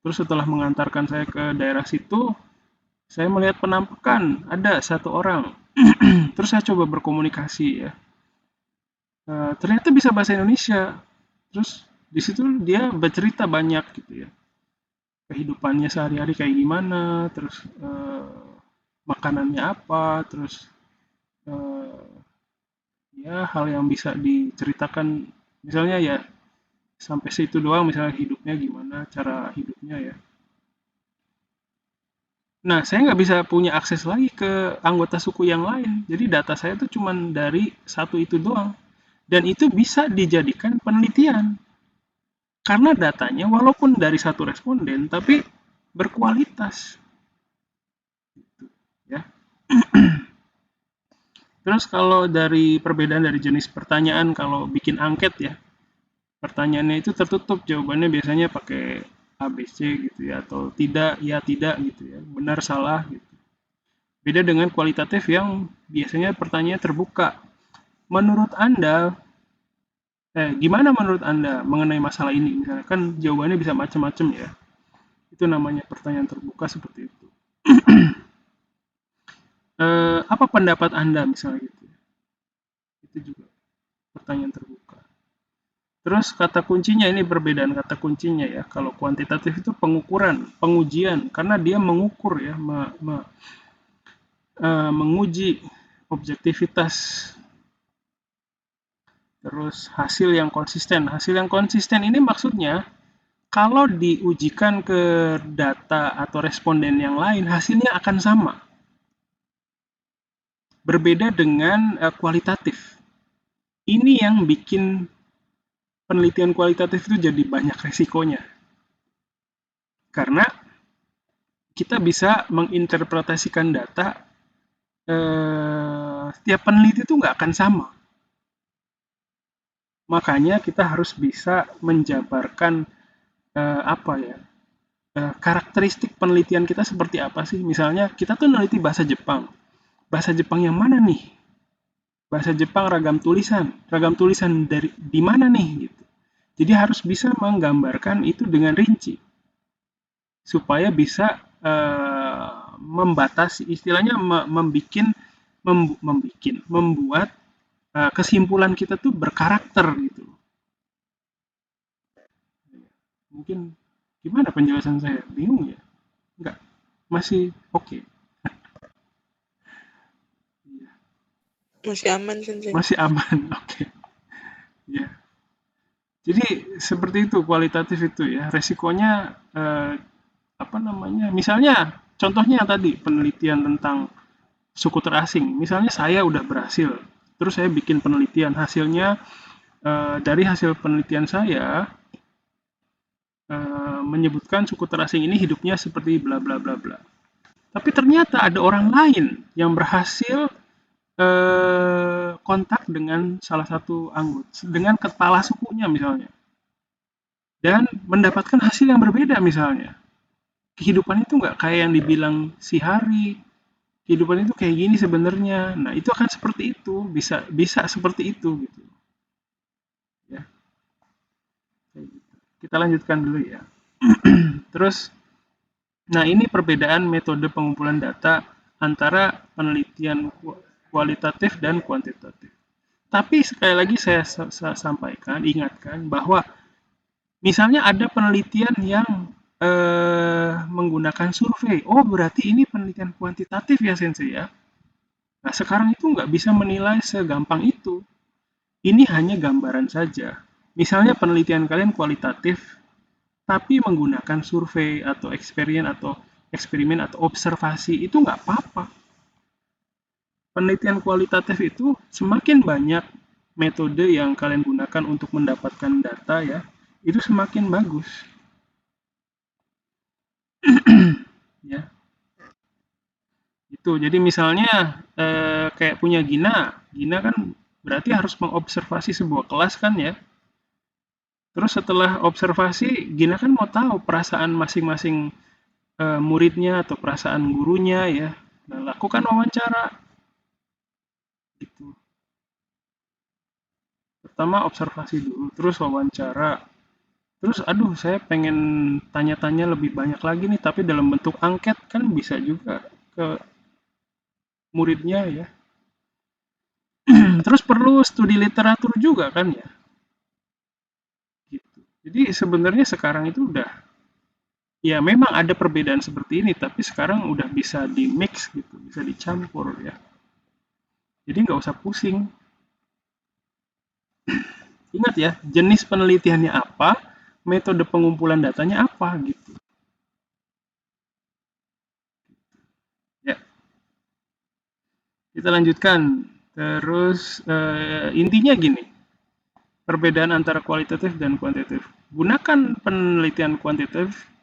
Terus setelah mengantarkan saya ke daerah situ, saya melihat penampakan ada satu orang. Terus saya coba berkomunikasi ya. Ternyata bisa bahasa Indonesia. Terus di situ dia bercerita banyak gitu ya. Kehidupannya sehari-hari kayak gimana, terus makanannya apa, terus ya hal yang bisa diceritakan, misalnya ya sampai situ doang, misalnya hidupnya gimana, cara hidupnya ya. Nah, saya nggak bisa punya akses lagi ke anggota suku yang lain. Jadi data saya tuh cuman dari satu itu doang. Dan itu bisa dijadikan penelitian. Karena datanya walaupun dari satu responden, tapi berkualitas. Ya. Terus kalau dari perbedaan dari jenis pertanyaan, kalau bikin angket ya, pertanyaannya itu tertutup, jawabannya biasanya pakai ABC gitu ya, atau tidak, ya tidak gitu ya, benar salah gitu. Beda dengan kualitatif yang biasanya pertanyaannya terbuka. Menurut Anda, gimana menurut Anda mengenai masalah ini? Misalnya kan jawabannya bisa macam-macam ya. Itu namanya pertanyaan terbuka seperti itu. Apa pendapat Anda misalnya gitu? Itu juga pertanyaan terbuka. Terus kata kuncinya, ini perbedaan kata kuncinya ya. Kalau kuantitatif itu pengukuran, pengujian, karena dia mengukur ya, menguji objektivitas. Terus hasil yang konsisten. Hasil yang konsisten ini maksudnya kalau diujikan ke data atau responden yang lain, hasilnya akan sama. Berbeda dengan kualitatif. Ini yang bikin penelitian kualitatif itu jadi banyak resikonya. Karena kita bisa menginterpretasikan data, setiap peneliti itu nggak akan sama. Makanya kita harus bisa menjabarkan karakteristik penelitian kita seperti apa sih. Misalnya kita tuh meneliti bahasa Jepang. Bahasa Jepang yang mana nih? Bahasa Jepang ragam tulisan dari di mana nih gitu. Jadi harus bisa menggambarkan itu dengan rinci supaya bisa membatasi, istilahnya membuat kesimpulan kita tuh berkarakter gitu. Mungkin gimana penjelasan saya? Bingung ya? Enggak, masih oke. Masih aman, Sensei. Masih aman, oke. Ya. Jadi seperti itu kualitatif itu ya. Resikonya misalnya contohnya yang tadi penelitian tentang suku terasing. Misalnya saya udah berhasil, terus saya bikin penelitian, hasilnya dari hasil penelitian saya menyebutkan suku terasing ini hidupnya seperti bla bla bla bla. Tapi ternyata ada orang lain yang berhasil kontak dengan salah satu anggota, dengan kepala sukunya misalnya, dan mendapatkan hasil yang berbeda misalnya. Kehidupan itu nggak kayak yang dibilang si Hari. Kehidupan itu kayak gini sebenarnya. Nah, itu akan seperti itu, bisa seperti itu gitu. Ya. Kita lanjutkan dulu ya. Terus, nah ini perbedaan metode pengumpulan data antara penelitian kualitatif dan kuantitatif. Tapi sekali lagi saya sampaikan, ingatkan bahwa misalnya ada penelitian yang menggunakan survei. Oh, berarti ini penelitian kuantitatif ya, Sensei ya. Nah, sekarang itu nggak bisa menilai segampang itu. Ini hanya gambaran saja. Misalnya penelitian kalian kualitatif, tapi menggunakan survei atau eksperimen atau observasi, itu nggak apa-apa. Penelitian kualitatif itu semakin banyak metode yang kalian gunakan untuk mendapatkan data ya, itu semakin bagus. Ya. Itu. Jadi misalnya kayak punya Gina kan berarti harus mengobservasi sebuah kelas kan ya. Terus setelah observasi, Gina kan mau tahu perasaan masing-masing muridnya atau perasaan gurunya ya. Nah, lakukan wawancara. Gitu. Pertama observasi dulu, terus wawancara. Terus aduh saya pengen tanya-tanya lebih banyak lagi nih, tapi dalam bentuk angket kan bisa juga ke muridnya ya. Terus perlu studi literatur juga kan ya. Gitu. Jadi sebenarnya sekarang itu udah ya memang ada perbedaan seperti ini, tapi sekarang udah bisa di mix gitu, bisa dicampur ya. Jadi nggak usah pusing. Ingat ya, jenis penelitiannya apa, metode pengumpulan datanya apa gitu. Ya, kita lanjutkan. Terus intinya gini, perbedaan antara kualitatif dan kuantitatif. Gunakan penelitian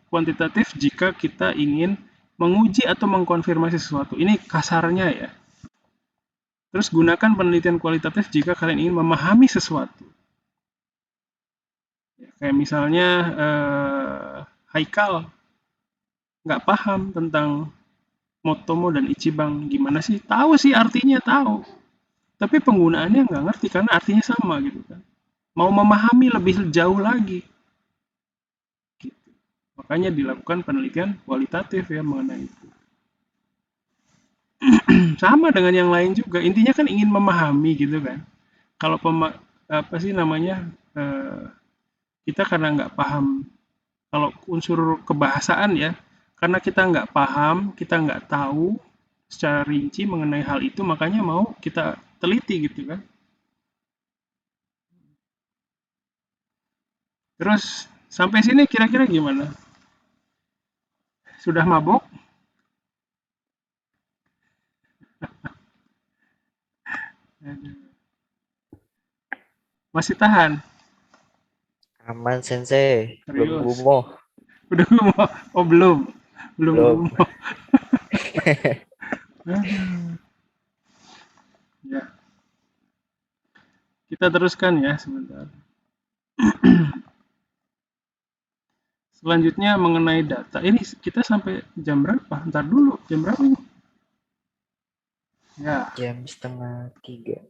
kuantitatif jika kita ingin menguji atau mengkonfirmasi sesuatu. Ini kasarnya ya. Terus gunakan penelitian kualitatif jika kalian ingin memahami sesuatu. Ya, kayak misalnya Haikal nggak paham tentang Motomo dan Ichiban. Gimana sih? Tahu sih artinya, tahu. Tapi penggunaannya nggak ngerti karena artinya sama gitu kan. Mau memahami lebih jauh lagi. Gitu. Makanya dilakukan penelitian kualitatif ya mengenai itu. Sama dengan yang lain juga. Intinya kan ingin memahami gitu kan. Kalau apa sih namanya kita karena nggak paham kalau unsur kebahasaan ya, karena kita nggak paham, kita nggak tahu secara rinci mengenai hal itu, makanya mau kita teliti gitu kan. Terus sampai sini kira-kira gimana? Sudah mabok? Masih tahan? Aman Sensei, belum Serius? gumoh. Udah gumoh? Oh belum? Belum Belum. gumoh. Ya, kita teruskan ya sebentar. Selanjutnya mengenai data. Ini kita sampai jam berapa? Ntar dulu, jam berapa ini? Ya, Jam 2:30.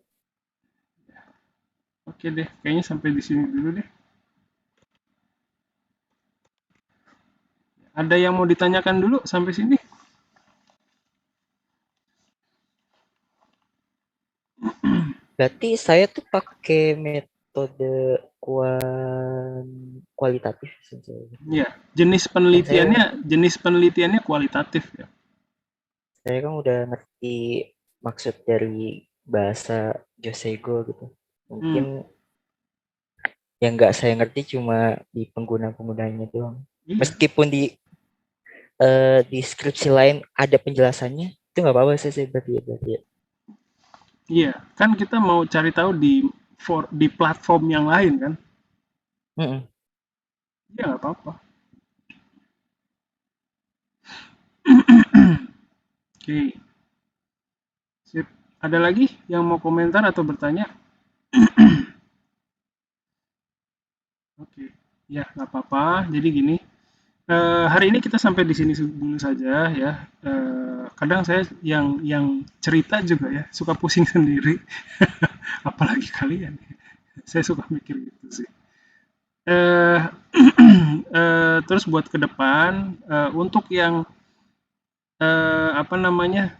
oke deh. Kayaknya sampai di sini dulu deh. Ada yang mau ditanyakan dulu sampai sini? Berarti saya tuh pakai metode kualitatif Sensei. Ya, jenis penelitiannya kualitatif ya. Saya kan udah ngerti maksud dari bahasa Josego gitu. Mungkin yang nggak saya ngerti cuma di pengguna-penggunanya doang. Iya. Meskipun di deskripsi lain ada penjelasannya, itu nggak apa-apa sih berarti ya. Iya, kan kita mau cari tahu di platform yang lain kan? Iya nggak apa-apa. Oke. Sip. Ada lagi yang mau komentar atau bertanya? Oke. Ya nggak apa-apa. Jadi gini, hari ini kita sampai di sini dulu saja ya. Kadang saya yang cerita juga ya suka pusing sendiri, apalagi kalian. Saya suka mikir gitu sih. Terus buat ke depan, untuk yang apa namanya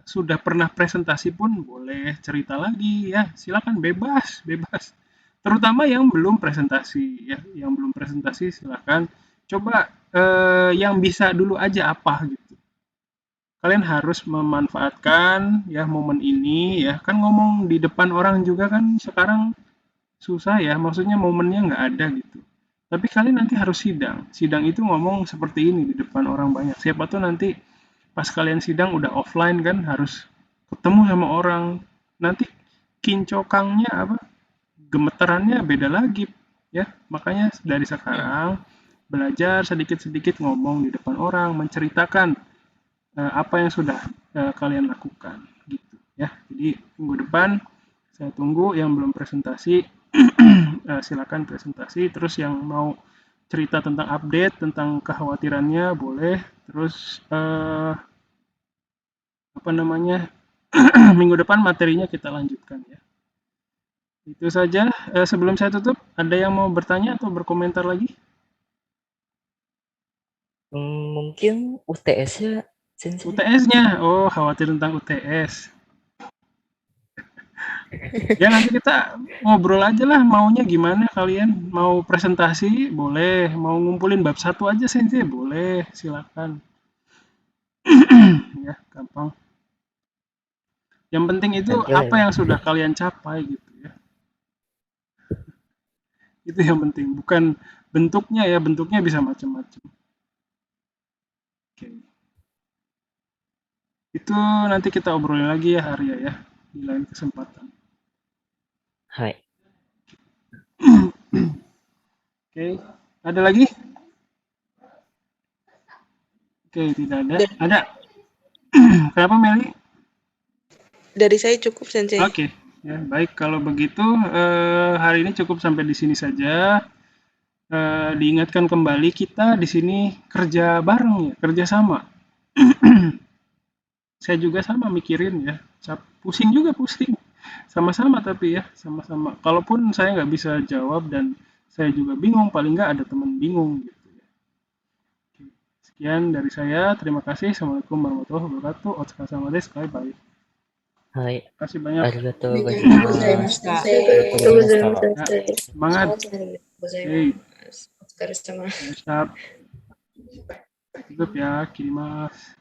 sudah pernah presentasi pun boleh cerita lagi ya, silakan bebas bebas. Terutama yang belum presentasi ya, yang belum presentasi silakan coba yang bisa dulu aja apa gitu. Kalian harus memanfaatkan ya momen ini ya, kan ngomong di depan orang juga kan sekarang susah ya, maksudnya momennya nggak ada gitu. Tapi kalian nanti harus sidang. Sidang itu ngomong seperti ini di depan orang banyak. Siapa tuh nanti pas kalian sidang udah offline kan harus ketemu sama orang. Nanti kincokangnya apa? Gemeterannya beda lagi ya. Makanya dari sekarang belajar sedikit-sedikit ngomong di depan orang, menceritakan apa yang sudah kalian lakukan gitu ya. Jadi minggu depan saya tunggu yang belum presentasi silakan presentasi. Terus yang mau cerita tentang update tentang kekhawatirannya boleh. Terus apa namanya minggu depan materinya kita lanjutkan ya. Itu saja. Sebelum saya tutup, ada yang mau bertanya atau berkomentar lagi? Mungkin UTS-nya, Sensei. UTS-nya, oh khawatir tentang UTS. Ya nanti kita ngobrol aja lah, maunya gimana kalian? Mau presentasi boleh, mau ngumpulin bab 1 aja Sensei boleh, silakan. Ya, gampang. Yang penting itu Nanti apa lah. yang sudah kalian capai gitu ya. Itu yang penting, bukan bentuknya ya, bentuknya bisa macam-macam. Oke. Itu nanti kita obrolin lagi ya Arya ya, di lain kesempatan. Hai. Oke, ada lagi? Oke, tidak ada. Ada. Kenapa Meli? Dari saya cukup, Sensei. Oke, ya baik kalau begitu hari ini cukup sampai di sini saja. Diingatkan kembali kita di sini kerja bareng ya, kerja sama. Saya juga sama mikirin ya, pusing juga pusing. Sama-sama tapi ya, sama-sama. Kalaupun saya nggak bisa jawab dan saya juga bingung, paling nggak ada teman bingung gitu ya. Oke. Sekian dari saya, terima kasih. Assalamualaikum warahmatullahi wabarakatuh. Otsukaresama desu. Bye-bye. Hai. Terima kasih banyak. Arigatou Arigatou gozaimasu. gozaimasu. Arigatou gozaimasu. Ya, semangat. Hey, O疲れ様. stop. Tutup ya, kirimasu.